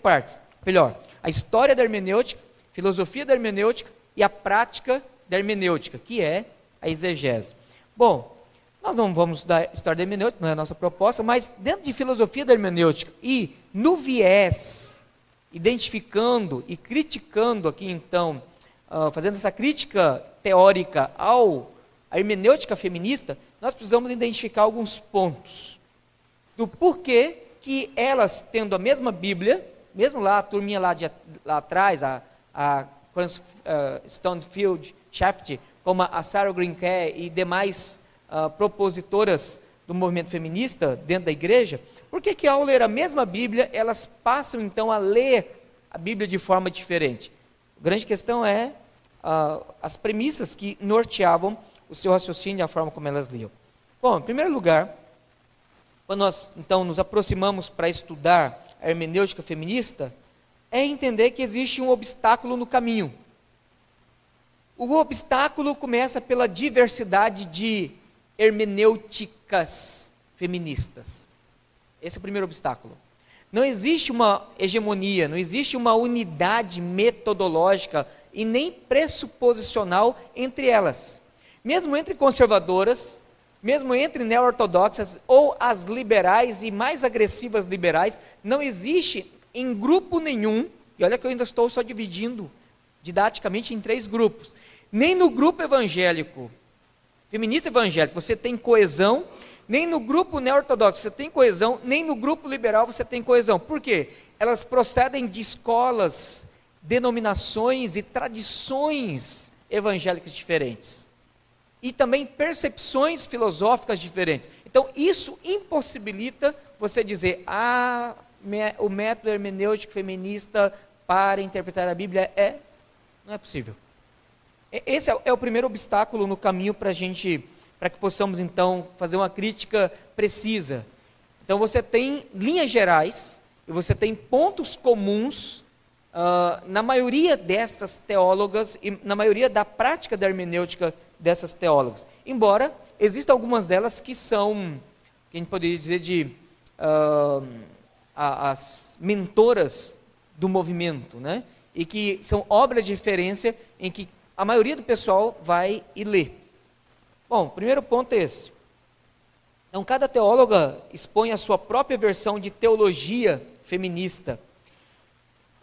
partes. Melhor, a história da hermenêutica, filosofia da hermenêutica e a prática da hermenêutica, que é a exegese. Bom, nós não vamos estudar história da hermenêutica, não é a nossa proposta, mas dentro de filosofia da hermenêutica e no viés, identificando e criticando aqui então, fazendo essa crítica teórica à hermenêutica feminista, nós precisamos identificar alguns pontos do porquê que elas, tendo a mesma Bíblia, mesmo lá, a turminha lá atrás, a Stonefield Shaft, como a Sarah Green Kerr e demais propositoras do movimento feminista dentro da igreja, por que ao ler a mesma Bíblia, elas passam então a ler a Bíblia de forma diferente? A grande questão é as premissas que norteavam o seu raciocínio e a forma como elas liam. Bom, em primeiro lugar, quando nós então nos aproximamos para estudar a hermenêutica feminista, é entender que existe um obstáculo no caminho. O obstáculo começa pela diversidade de hermenêuticas feministas. Esse é o primeiro obstáculo. Não existe uma hegemonia, não existe uma unidade metodológica e nem pressuposicional entre elas. Mesmo entre conservadoras, mesmo entre neo-ortodoxas ou as liberais e mais agressivas liberais, não existe em grupo nenhum, e olha que eu ainda estou só dividindo didaticamente em 3 grupos, nem no grupo evangélico, feminista evangélico, você tem coesão, nem no grupo neo-ortodoxo você tem coesão, nem no grupo liberal você tem coesão. Por quê? Elas procedem de escolas, denominações e tradições evangélicas diferentes. E também percepções filosóficas diferentes. Então, isso impossibilita você dizer, o método hermenêutico feminista para interpretar a Bíblia não é possível. Esse é o primeiro obstáculo no caminho para que possamos então fazer uma crítica precisa. Então você tem linhas gerais e você tem pontos comuns na maioria dessas teólogas e na maioria da prática da hermenêutica dessas teólogas. Embora existam algumas delas que são, que a gente poderia dizer as mentoras do movimento, né? E que são obras de referência em que a maioria do pessoal vai e lê. Bom, o primeiro ponto é esse. Então, cada teóloga expõe a sua própria versão de teologia feminista.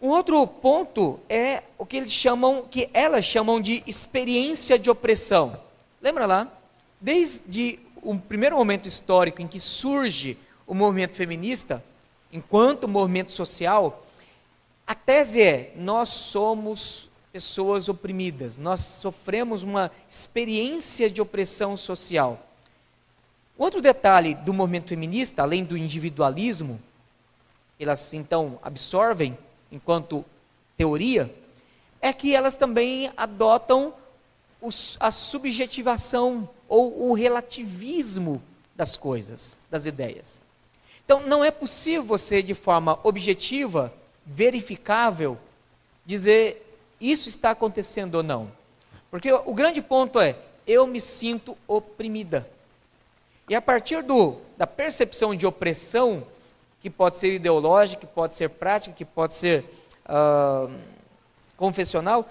Um outro ponto é o que elas chamam de experiência de opressão. Lembra lá? Desde o primeiro momento histórico em que surge o movimento feminista, enquanto movimento social, a tese é: nós somos pessoas oprimidas, nós sofremos uma experiência de opressão social. Outro detalhe do movimento feminista, além do individualismo, elas então absorvem enquanto teoria, é que elas também adotam a subjetivação ou o relativismo das coisas, das ideias. Então, não é possível você, de forma objetiva, verificável, dizer isso está acontecendo ou não. Porque o grande ponto é, eu me sinto oprimida. E a partir da percepção de opressão, que pode ser ideológica, que pode ser prática, que pode ser confessional,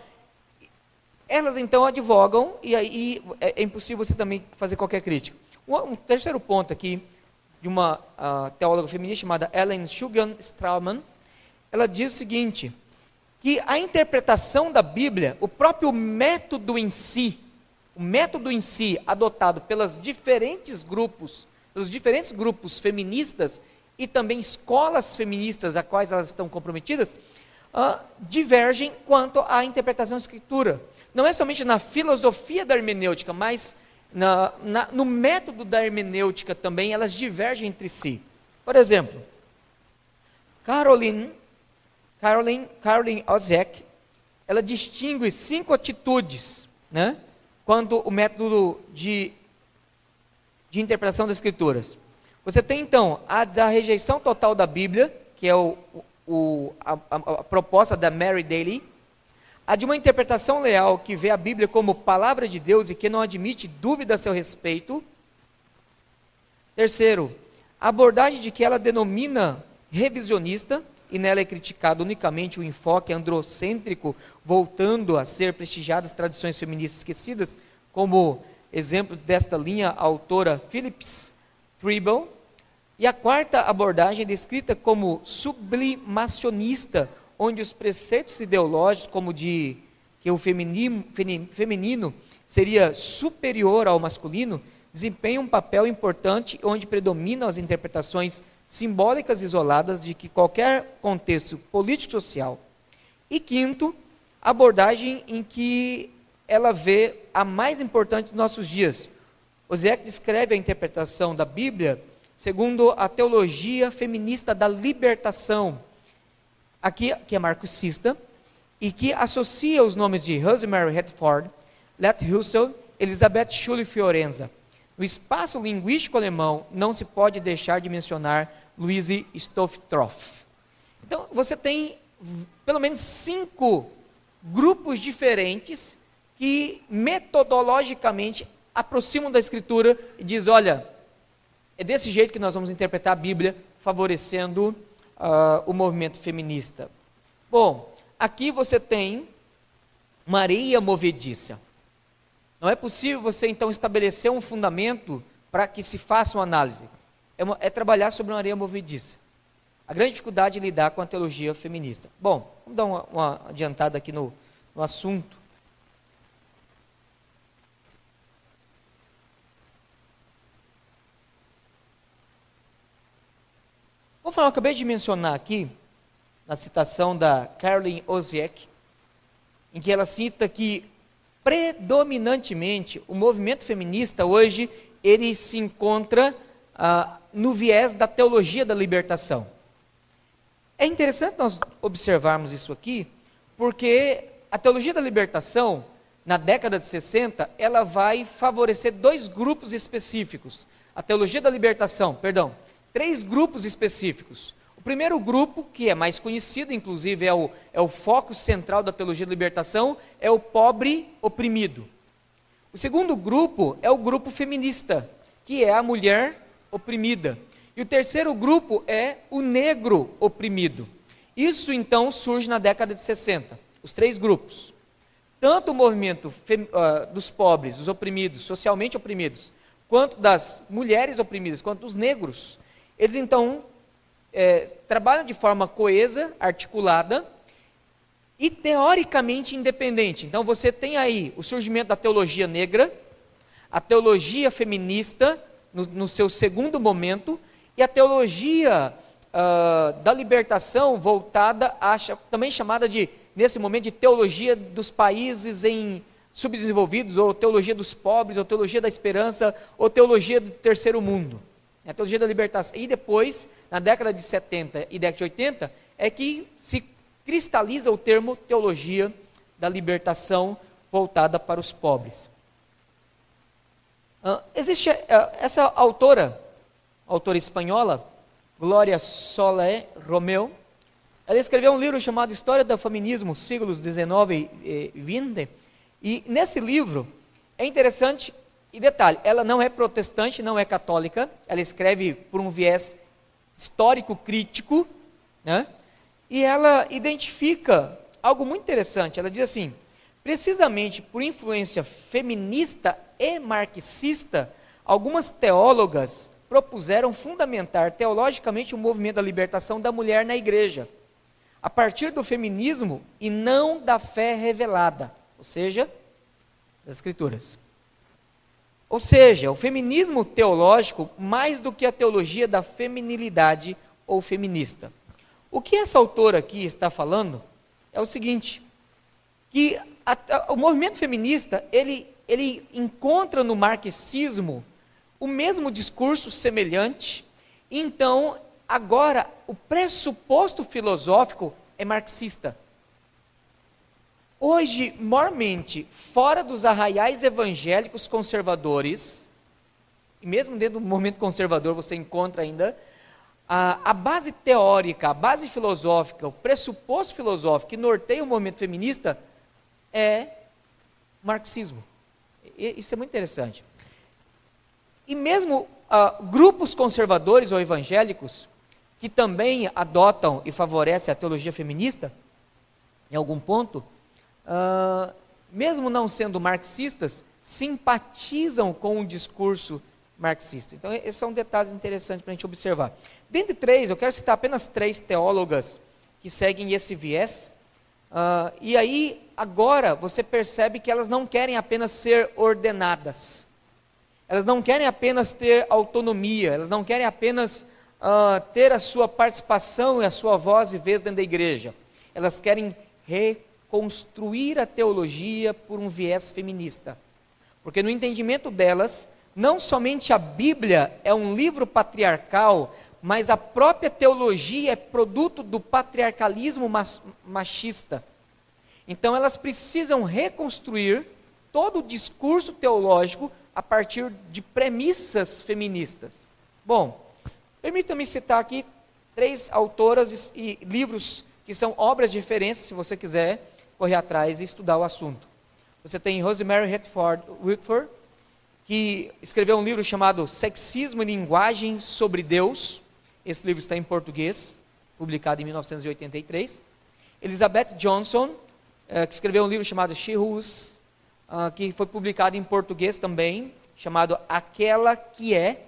elas então advogam, e aí é impossível você também fazer qualquer crítica. Um terceiro ponto aqui, de uma teóloga feminista chamada Ellen Shugan Straumann, ela diz o seguinte, que a interpretação da Bíblia, o próprio método em si adotado pelos diferentes grupos feministas e também escolas feministas a quais elas estão comprometidas, divergem quanto à interpretação da Escritura. Não é somente na filosofia da hermenêutica, mas no método da hermenêutica também elas divergem entre si. Por exemplo, Caroline Osiek, ela distingue 5 atitudes, né, quando o método de interpretação das Escrituras. Você tem, então, a da rejeição total da Bíblia, que é a proposta da Mary Daly, a de uma interpretação leal, que vê a Bíblia como palavra de Deus e que não admite dúvida a seu respeito. Terceiro, a abordagem de que ela denomina revisionista, e nela é criticado unicamente o enfoque androcêntrico, voltando a ser prestigiadas tradições feministas esquecidas, como exemplo desta linha a autora Phyllis Treble. E a quarta abordagem é descrita como sublimacionista, onde os preceitos ideológicos, como de que o feminino seria superior ao masculino, desempenham um papel importante, onde predominam as interpretações simbólicas isoladas de que qualquer contexto político-social. E quinto, a abordagem em que ela vê a mais importante dos nossos dias. Osiek descreve a interpretação da Bíblia segundo a teologia feminista da libertação, aqui que é marxista, e que associa os nomes de Rosemary Redford, Let Husserl, Elisabeth Schule Fiorenza. No espaço linguístico alemão, não se pode deixar de mencionar Louise Stoftroff. Então, você tem pelo menos 5 grupos diferentes que metodologicamente aproximam da Escritura e diz, olha, é desse jeito que nós vamos interpretar a Bíblia, favorecendo o movimento feminista. Bom, aqui você tem uma areia movediça. Não é possível você então estabelecer um fundamento para que se faça uma análise. É trabalhar sobre uma areia movediça. A grande dificuldade é lidar com a teologia feminista. Bom, vamos dar uma adiantada aqui no assunto. Vou falar, eu acabei de mencionar aqui, na citação da Caroline Osiek, em que ela cita que, predominantemente, o movimento feminista hoje, ele se encontra no viés da teologia da libertação. É interessante nós observarmos isso aqui, porque a teologia da libertação, na década de 60, ela vai favorecer 2 grupos específicos. A teologia da libertação, 3 grupos específicos. O primeiro grupo, que é mais conhecido, inclusive é o foco central da teologia da libertação, é o pobre oprimido. O segundo grupo é o grupo feminista, que é a mulher oprimida. E o terceiro grupo é o negro oprimido. Isso então surge na década de 60, os 3 grupos. Tanto o movimento dos pobres, dos oprimidos, socialmente oprimidos, quanto das mulheres oprimidas, quanto dos negros, eles então trabalham de forma coesa, articulada e teoricamente independente. Então você tem aí o surgimento da teologia negra, a teologia feminista no seu segundo momento, e a teologia da libertação voltada, também chamada nesse momento, de teologia dos países subdesenvolvidos, ou teologia dos pobres, ou teologia da esperança, ou teologia do terceiro mundo. A teologia da libertação. E depois, na década de 70 e década de 80, é que se cristaliza o termo teologia da libertação voltada para os pobres. Existe essa autora espanhola, Glória Soler Romeu. Ela escreveu um livro chamado História do Feminismo, séculos XIX e XX. E nesse livro, é interessante, e detalhe, ela não é protestante, não é católica, ela escreve por um viés histórico-crítico, né? E ela identifica algo muito interessante. Ela diz assim, precisamente por influência feminista e marxista, algumas teólogas propuseram fundamentar teologicamente o movimento da libertação da mulher na igreja, a partir do feminismo e não da fé revelada, ou seja, das Escrituras. Ou seja, o feminismo teológico, mais do que a teologia da feminilidade ou feminista. O que essa autora aqui está falando é o seguinte, que o movimento feminista, ele encontra no marxismo o mesmo discurso semelhante, então agora, o pressuposto filosófico é marxista. Hoje, mormente, fora dos arraiais evangélicos conservadores, e mesmo dentro do movimento conservador você encontra ainda, a base teórica, a base filosófica, o pressuposto filosófico que norteia o movimento feminista é marxismo. Isso é muito interessante. E mesmo grupos conservadores ou evangélicos, que também adotam e favorecem a teologia feminista, em algum ponto, mesmo não sendo marxistas, simpatizam com o discurso marxista. Então, esses são detalhes interessantes para a gente observar. Dentre três, eu quero citar apenas 3 teólogas que seguem esse viés, e aí, agora, você percebe que elas não querem apenas ser ordenadas, elas não querem apenas ter autonomia, elas não querem apenas ter a sua participação e a sua voz e vez dentro da igreja, elas querem reconstruir a teologia por um viés feminista, porque no entendimento delas, não somente a Bíblia é um livro patriarcal, mas a própria teologia é produto do patriarcalismo machista. Então elas precisam reconstruir todo o discurso teológico a partir de premissas feministas. Bom, permita-me citar aqui 3 autoras e livros que são obras de referência, se você quiser correr atrás e estudar o assunto. Você tem Rosemary Whitford, que escreveu um livro chamado Sexismo e Linguagem sobre Deus. Esse livro está em português, publicado em 1983. Elizabeth Johnson, que escreveu um livro chamado She Who's, que foi publicado em português também, chamado Aquela que É.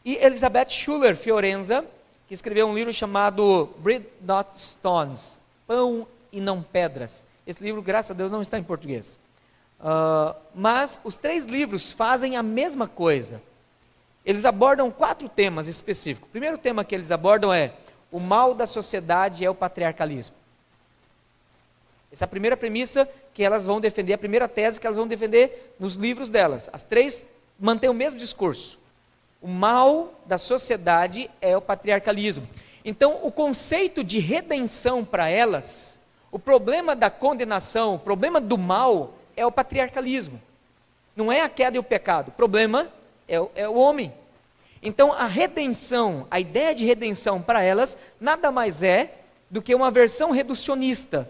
E Elizabeth Schuller Fiorenza, que escreveu um livro chamado Bread Not Stones, Pão e Não Pedras. Esse livro, graças a Deus, não está em português. Mas os 3 livros fazem a mesma coisa. Eles abordam 4 temas específicos. O primeiro tema que eles abordam é: o mal da sociedade é o patriarcalismo. Essa é a primeira premissa que elas vão defender, a primeira tese que elas vão defender nos livros delas. As 3 mantêm o mesmo discurso. O mal da sociedade é o patriarcalismo. Então, o conceito de redenção para elas, o problema da condenação, o problema do mal é o patriarcalismo. Não é a queda e o pecado. O problema é o homem. Então, a redenção, a ideia de redenção para elas, nada mais é do que uma versão reducionista.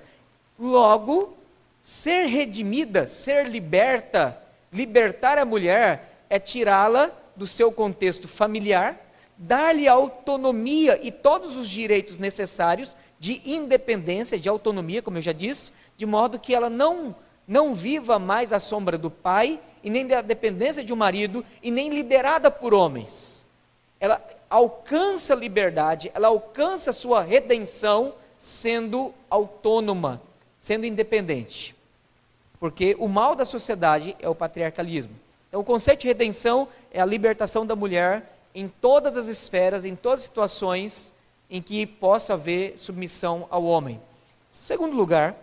Logo, ser redimida, ser liberta, libertar a mulher, é tirá-la do seu contexto familiar, dar-lhe autonomia e todos os direitos necessários de independência, de autonomia, como eu já disse, de modo que ela não viva mais à sombra do pai, e nem da dependência de um marido, e nem liderada por homens. Ela alcança liberdade, ela alcança sua redenção sendo autônoma, sendo independente. Porque o mal da sociedade é o patriarcalismo. Então, o conceito de redenção é a libertação da mulher em todas as esferas, em todas as situações em que possa haver submissão ao homem. Segundo lugar,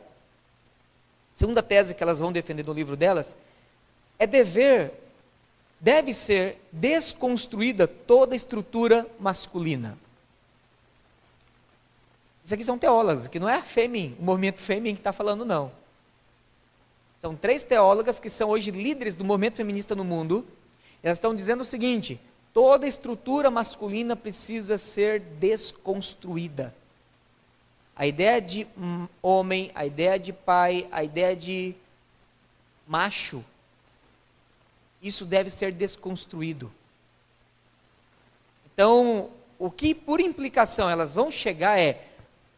segunda tese que elas vão defender no livro delas, deve ser desconstruída toda a estrutura masculina. Isso aqui são teólogas, que não é o movimento Fêmin que está falando, não. São 3 teólogas que são hoje líderes do movimento feminista no mundo. Elas estão dizendo o seguinte: toda a estrutura masculina precisa ser desconstruída. A ideia de homem, a ideia de pai, a ideia de macho, isso deve ser desconstruído. Então, o que por implicação elas vão chegar é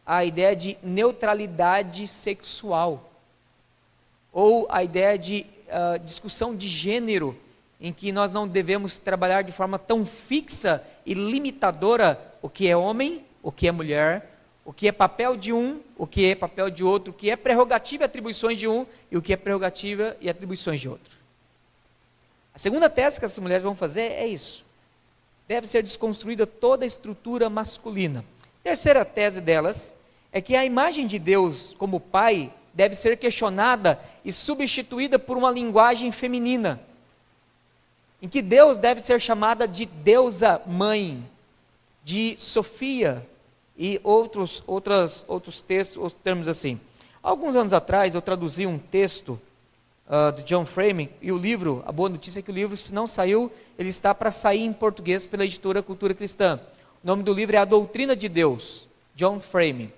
a ideia de neutralidade sexual, ou a ideia de discussão de gênero, em que nós não devemos trabalhar de forma tão fixa e limitadora o que é homem, o que é mulher, o que é papel de um, o que é papel de outro, o que é prerrogativa e atribuições de um, e o que é prerrogativa e atribuições de outro. A segunda tese que essas mulheres vão fazer é isso. Deve ser desconstruída toda a estrutura masculina. Terceira tese delas é que a imagem de Deus como pai deve ser questionada e substituída por uma linguagem feminina, em que Deus deve ser chamada de deusa mãe, de Sofia e outros textos, outros termos assim. Alguns anos atrás eu traduzi um texto de John Frame, e o livro, a boa notícia é que o livro, se não saiu, ele está para sair em português pela editora Cultura Cristã. O nome do livro é A Doutrina de Deus, John Frame,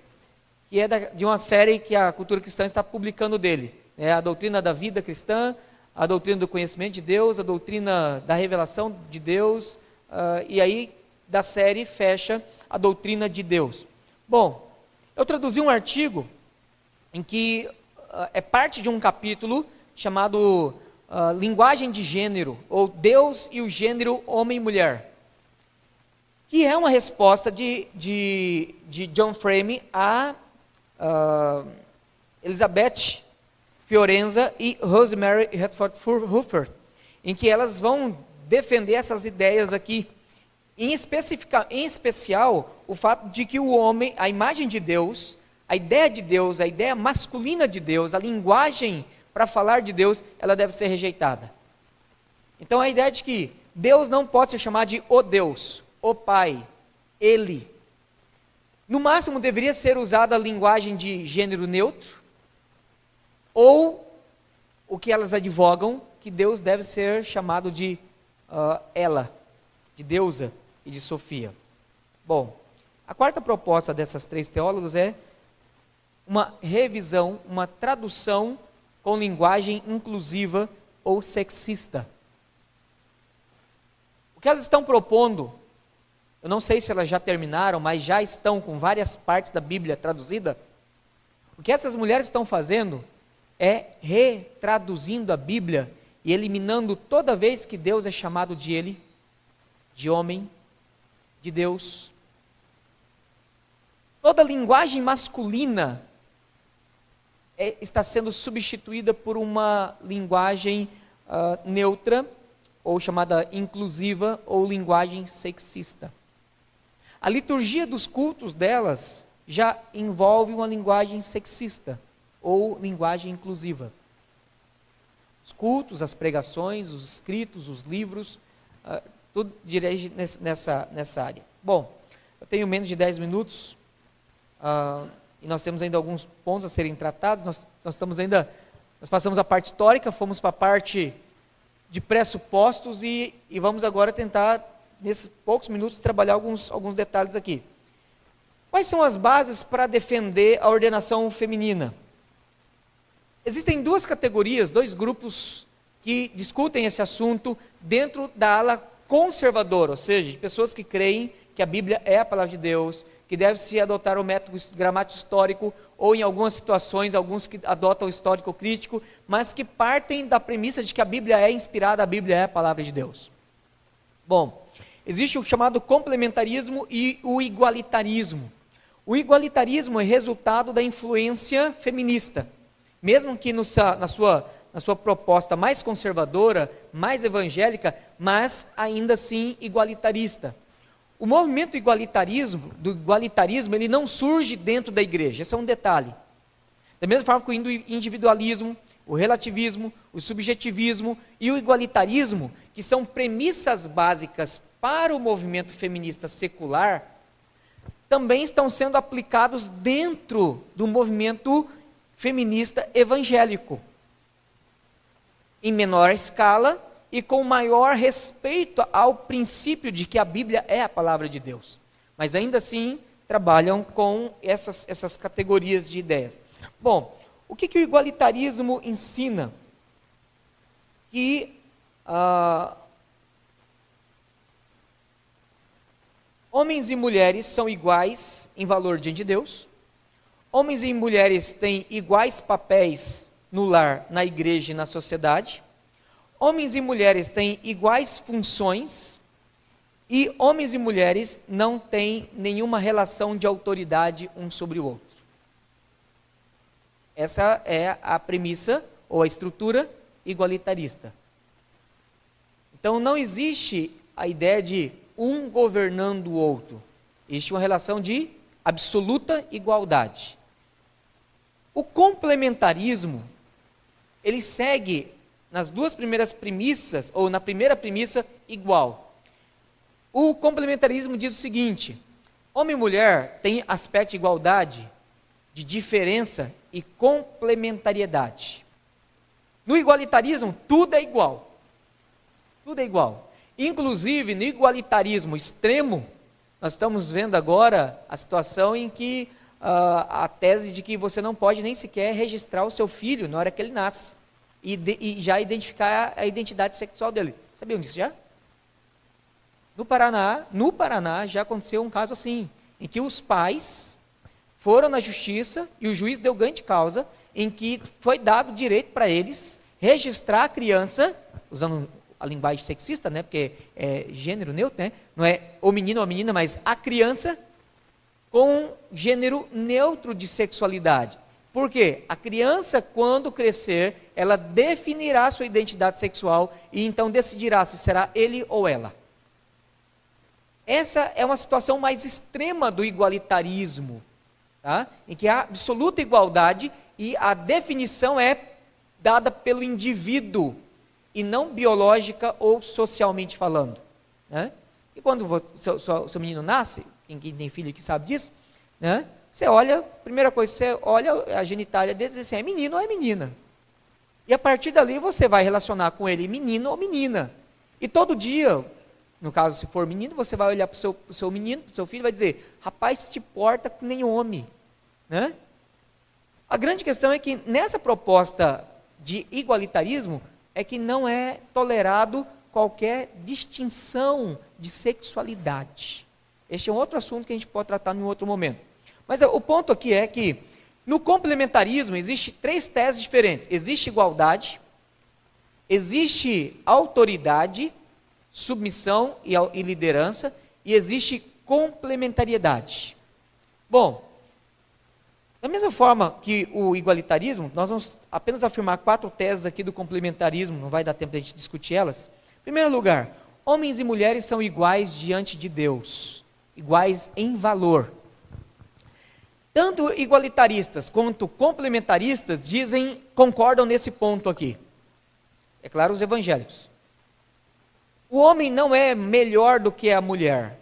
que é de uma série que a Cultura Cristã está publicando dele. A doutrina da vida cristã, a doutrina do conhecimento de Deus, a doutrina da revelação de Deus, e aí da série fecha a doutrina de Deus. Bom, eu traduzi um artigo em que é parte de um capítulo chamado Linguagem de Gênero, ou Deus e o Gênero Homem e Mulher, que é uma resposta de John Frame a Elizabeth Fiorenza e Rosemary Redford Hoofer, em que elas vão defender essas ideias aqui, em especial o fato de que o homem, a imagem de Deus, a ideia masculina de Deus, a linguagem para falar de Deus, ela deve ser rejeitada. Então a ideia de que Deus não pode ser chamado de o Deus, o Pai, Ele. No máximo deveria ser usada a linguagem de gênero neutro, ou o que elas advogam, que Deus deve ser chamado de ela, de deusa e de Sofia. Bom, a quarta proposta dessas três teólogos é uma revisão, uma tradução com linguagem inclusiva ou sexista. O que elas estão propondo, eu não sei se elas já terminaram, mas já estão com várias partes da Bíblia traduzida. O que essas mulheres estão fazendo é retraduzindo a Bíblia e eliminando toda vez que Deus é chamado de Ele, de homem, de Deus. Toda linguagem masculina está sendo substituída por uma linguagem neutra, ou chamada inclusiva, ou linguagem sexista. A liturgia dos cultos delas já envolve uma linguagem sexista, ou linguagem inclusiva. Os cultos, as pregações, os escritos, os livros, tudo dirige nessa área. Bom, eu tenho menos de 10 minutos, e nós temos ainda alguns pontos a serem tratados. Nós passamos a parte histórica, fomos para a parte de pressupostos e vamos agora tentar, nesses poucos minutos, trabalhar alguns detalhes aqui. Quais são as bases para defender a ordenação feminina? Existem duas categorias, dois grupos que discutem esse assunto dentro da ala conservadora, ou seja, de pessoas que creem que a Bíblia é a palavra de Deus, que deve-se adotar o método gramático histórico, ou em algumas situações, alguns que adotam o histórico crítico, mas que partem da premissa de que a Bíblia é inspirada, a Bíblia é a palavra de Deus. Bom, existe o chamado complementarismo e o igualitarismo. O igualitarismo é resultado da influência feminista, mesmo que na sua proposta mais conservadora, mais evangélica, mas ainda assim igualitarista. O movimento do igualitarismo, ele não surge dentro da igreja, esse é um detalhe. Da mesma forma que o individualismo, o relativismo, o subjetivismo e o igualitarismo, que são premissas básicas para o movimento feminista secular, também estão sendo aplicados dentro do movimento feminista evangélico, em menor escala e com maior respeito ao princípio de que a Bíblia é a palavra de Deus. Mas ainda assim, trabalham com essas categorias de ideias. Bom, o que o igualitarismo ensina? Que homens e mulheres são iguais em valor diante de Deus. Homens e mulheres têm iguais papéis no lar, na igreja e na sociedade. Homens e mulheres têm iguais funções. E homens e mulheres não têm nenhuma relação de autoridade um sobre o outro. Essa é a premissa ou a estrutura igualitarista. Então não existe a ideia de um governando o outro. Existe uma relação de absoluta igualdade. O complementarismo, ele segue nas duas primeiras premissas, ou na primeira premissa, igual. O complementarismo diz o seguinte: homem e mulher têm aspecto de igualdade, de diferença e complementariedade. No igualitarismo, tudo é igual. Tudo é igual. Inclusive, no igualitarismo extremo, nós estamos vendo agora a situação em que a tese de que você não pode nem sequer registrar o seu filho na hora que ele nasce e já identificar a identidade sexual dele. Sabiam disso já? No Paraná já aconteceu um caso assim, em que os pais foram na justiça e o juiz deu ganho de causa, em que foi dado direito para eles registrar a criança, usando a linguagem sexista, né, porque é gênero neutro, né, não é o menino ou a menina, mas a criança com gênero neutro de sexualidade. Por quê? A criança, quando crescer, ela definirá sua identidade sexual e então decidirá se será ele ou ela. Essa é uma situação mais extrema do igualitarismo, tá? Em que há absoluta igualdade e a definição é dada pelo indivíduo e não biológica ou socialmente falando, né? E quando o seu menino nasce, quem tem filho que sabe disso, né? Você olha, primeira coisa, você olha a genitália dele e diz assim, é menino ou é menina? E a partir dali você vai relacionar com ele menino ou menina. E todo dia, no caso se for menino, você vai olhar para o seu menino, para o seu filho e vai dizer, rapaz, te porta que nem homem, né? A grande questão é que nessa proposta de igualitarismo é que não é tolerado qualquer distinção de sexualidade. Este é um outro assunto que a gente pode tratar em outro momento. Mas o ponto aqui é que no complementarismo existe 3 teses diferentes. Existe igualdade, existe autoridade, submissão e liderança, e existe complementariedade. Bom, da mesma forma que o igualitarismo, nós vamos apenas afirmar 4 teses aqui do complementarismo, não vai dar tempo de a gente discutir elas. Em primeiro lugar, homens e mulheres são iguais diante de Deus, iguais em valor. Tanto igualitaristas quanto complementaristas concordam nesse ponto aqui. É claro, os evangélicos. O homem não é melhor do que a mulher,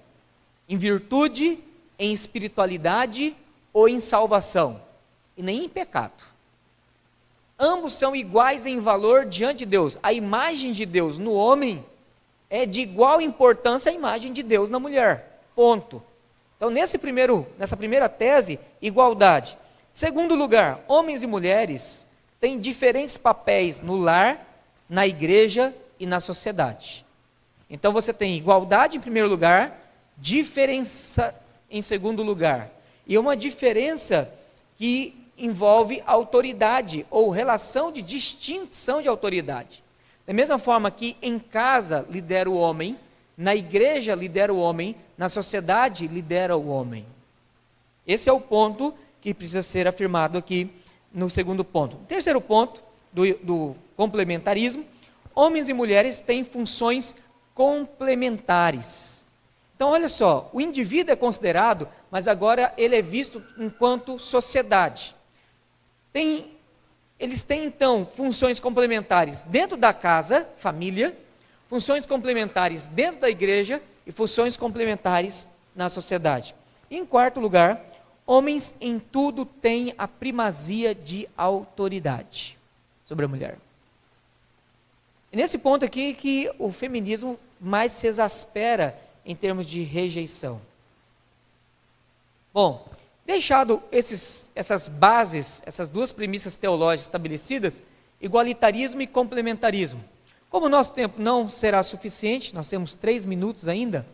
em virtude, em espiritualidade ou em salvação, e nem em pecado. Ambos são iguais em valor diante de Deus. A imagem de Deus no homem é de igual importância à imagem de Deus na mulher. Ponto. Então, nessa primeira tese, igualdade. Segundo lugar, homens e mulheres têm diferentes papéis no lar, na igreja e na sociedade. Então, você tem igualdade em primeiro lugar, diferença em segundo lugar. E uma diferença que envolve autoridade ou relação de distinção de autoridade. Da mesma forma que em casa lidera o homem, na igreja lidera o homem, na sociedade lidera o homem. Esse é o ponto que precisa ser afirmado aqui no segundo ponto. O terceiro ponto do complementarismo, homens e mulheres têm funções complementares. Então, olha só, o indivíduo é considerado, mas agora ele é visto enquanto sociedade. Eles têm, então, funções complementares dentro da casa, família, funções complementares dentro da igreja e funções complementares na sociedade. E, em quarto lugar, homens em tudo têm a primazia de autoridade sobre a mulher. E nesse ponto aqui que o feminismo mais se exaspera em termos de rejeição. Bom, deixado essas bases, essas 2 premissas teológicas estabelecidas, igualitarismo e complementarismo. Como o nosso tempo não será suficiente, nós temos 3 minutos ainda,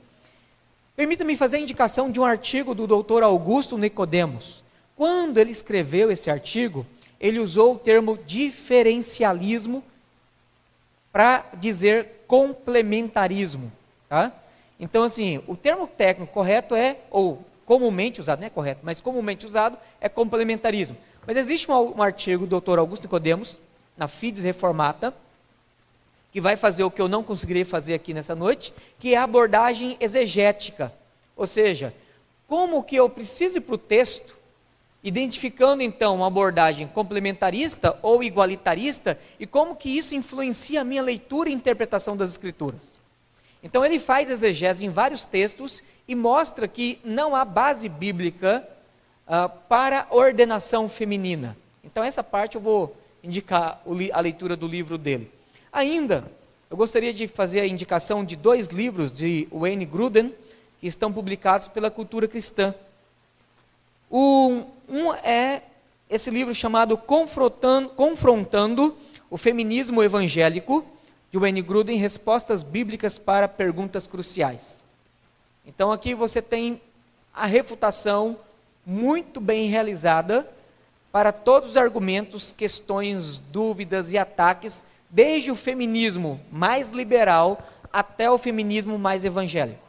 permita-me fazer a indicação de um artigo do Dr. Augusto Nicodemos. Quando ele escreveu esse artigo, ele usou o termo diferencialismo para dizer complementarismo, tá? Então, assim, o termo técnico correto ou comumente usado, não é correto, mas comumente usado é complementarismo. Mas existe um artigo do Dr. Augusto Nicodemos, na Fides Reformata, que vai fazer o que eu não conseguirei fazer aqui nessa noite, que é a abordagem exegética. Ou seja, como que eu preciso ir para o texto, identificando então uma abordagem complementarista ou igualitarista, e como que isso influencia a minha leitura e interpretação das Escrituras. Então ele faz exegese em vários textos e mostra que não há base bíblica para ordenação feminina. Então essa parte eu vou indicar a leitura do livro dele. Ainda, eu gostaria de fazer a indicação de 2 livros de Wayne Grudem, que estão publicados pela Cultura Cristã. Um é esse livro chamado Confrontando o Feminismo Evangélico, de Wayne Grudem, Respostas Bíblicas para Perguntas Cruciais. Então aqui você tem a refutação muito bem realizada para todos os argumentos, questões, dúvidas e ataques, desde o feminismo mais liberal até o feminismo mais evangélico,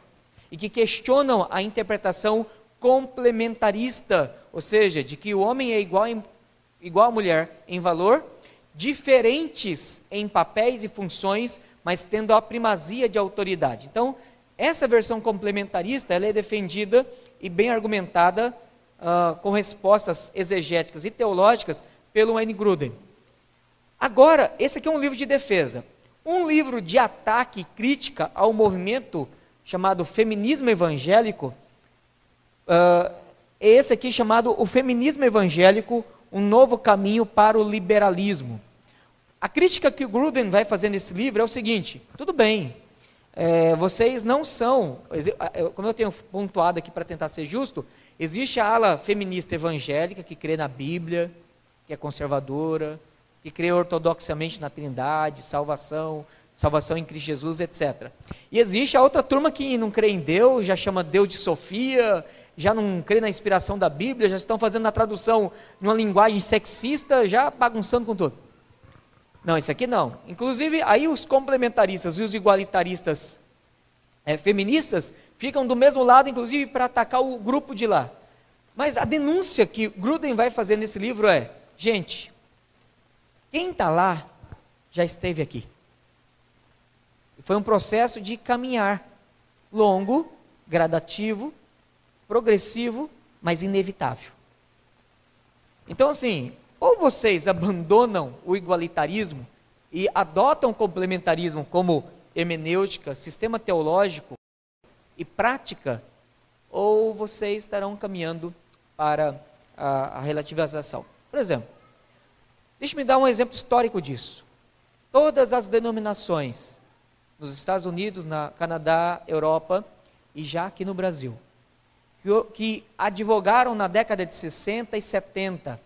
e que questionam a interpretação complementarista, ou seja, de que o homem é igual à mulher em valor, diferentes em papéis e funções, mas tendo a primazia de autoridade. Então, essa versão complementarista, ela é defendida e bem argumentada com respostas exegéticas e teológicas pelo Wayne Grudem. Agora, esse aqui é um livro de defesa. Um livro de ataque e crítica ao movimento chamado feminismo evangélico, é esse aqui chamado O Feminismo Evangélico, um novo caminho para o liberalismo. A crítica que o Grudem vai fazer nesse livro é o seguinte: tudo bem, vocês não são, como eu tenho pontuado aqui para tentar ser justo, existe a ala feminista evangélica que crê na Bíblia, que é conservadora, que crê ortodoxamente na Trindade, salvação em Cristo Jesus, etc. E existe a outra turma que não crê em Deus, já chama Deus de Sofia, já não crê na inspiração da Bíblia, já estão fazendo a tradução numa linguagem sexista, já bagunçando com tudo. Não, isso aqui não. Inclusive, aí os complementaristas e os igualitaristas feministas ficam do mesmo lado, inclusive para atacar o grupo de lá. Mas a denúncia que Grudem vai fazer nesse livro é: gente, quem está lá já esteve aqui. Foi um processo de caminhar longo, gradativo, progressivo, mas inevitável. Então, assim, ou vocês abandonam o igualitarismo e adotam o complementarismo como hermenêutica, sistema teológico e prática, ou vocês estarão caminhando para a relativização. Por exemplo, deixe-me dar um exemplo histórico disso. Todas as denominações nos Estados Unidos, na Canadá, Europa e já aqui no Brasil, que advogaram na década de 60 e 70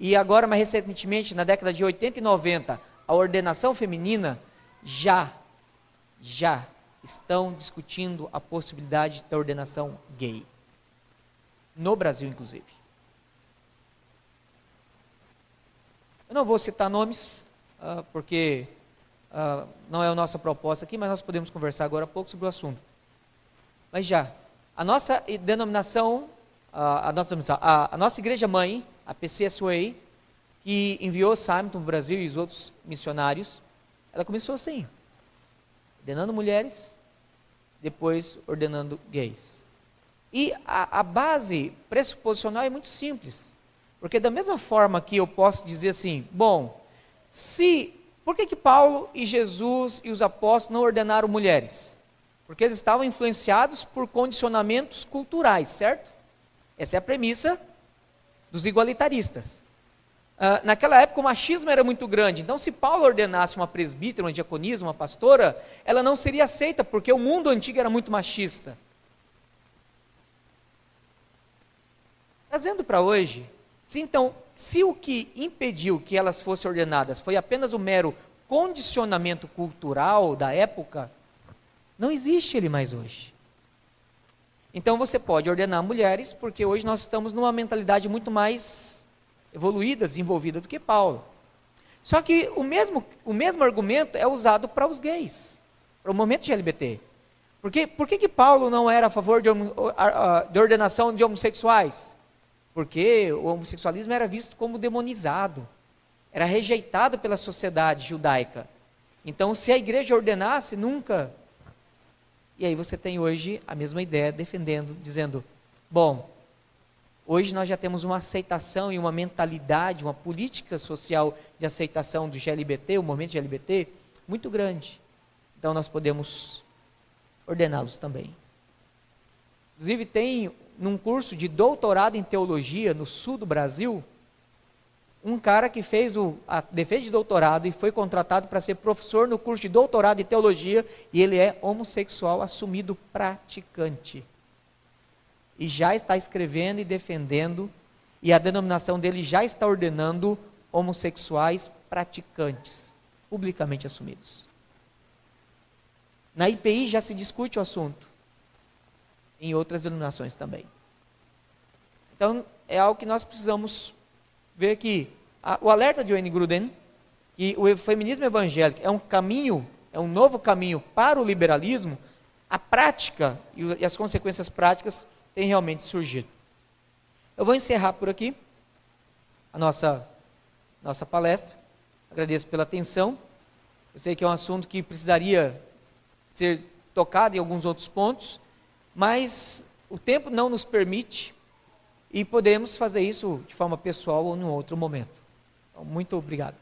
e agora mais recentemente na década de 80 e 90 a ordenação feminina, já estão discutindo a possibilidade da ordenação gay, no Brasil inclusive. Eu não vou citar nomes, porque não é a nossa proposta aqui, mas nós podemos conversar agora há pouco sobre o assunto. Mas já, a nossa denominação, a nossa igreja mãe, a PCSWA, que enviou Simon para o Brasil e os outros missionários, ela começou assim, ordenando mulheres, depois ordenando gays. E a base pressuposicional é muito simples, porque da mesma forma que eu posso dizer assim, bom, por que Paulo e Jesus e os apóstolos não ordenaram mulheres? Porque eles estavam influenciados por condicionamentos culturais, certo? Essa é a premissa dos igualitaristas. Naquela época o machismo era muito grande, então se Paulo ordenasse uma presbítera, uma diaconisa, uma pastora, ela não seria aceita, porque o mundo antigo era muito machista. Trazendo para hoje, se o que impediu que elas fossem ordenadas foi apenas o mero condicionamento cultural da época, não existe ele mais hoje. Então você pode ordenar mulheres, porque hoje nós estamos numa mentalidade muito mais evoluída, desenvolvida do que Paulo. Só que o mesmo argumento é usado para os gays, para o movimento LGBT. Por que Paulo não era a favor de ordenação de homossexuais? Porque o homossexualismo era visto como demonizado, era rejeitado pela sociedade judaica. Então, se a igreja ordenasse, nunca. E aí você tem hoje a mesma ideia defendendo, dizendo, bom, hoje nós já temos uma aceitação e uma mentalidade, uma política social de aceitação do GLBT, o movimento GLBT, muito grande. Então nós podemos ordená-los também. Inclusive tem num curso de doutorado em teologia no sul do Brasil, um cara que fez a defesa de doutorado e foi contratado para ser professor no curso de doutorado em teologia, e ele é homossexual assumido praticante. E já está escrevendo e defendendo, e a denominação dele já está ordenando homossexuais praticantes, publicamente assumidos. Na IPI já se discute o assunto, em outras denominações também. Então, é algo que nós precisamos ver que o alerta de Wayne Grudem, que o feminismo evangélico é um caminho, é um novo caminho para o liberalismo, a prática e as consequências práticas têm realmente surgido. Eu vou encerrar por aqui a nossa palestra. Agradeço pela atenção. Eu sei que é um assunto que precisaria ser tocado em alguns outros pontos, mas o tempo não nos permite e podemos fazer isso de forma pessoal ou em outro momento. Então, muito obrigado.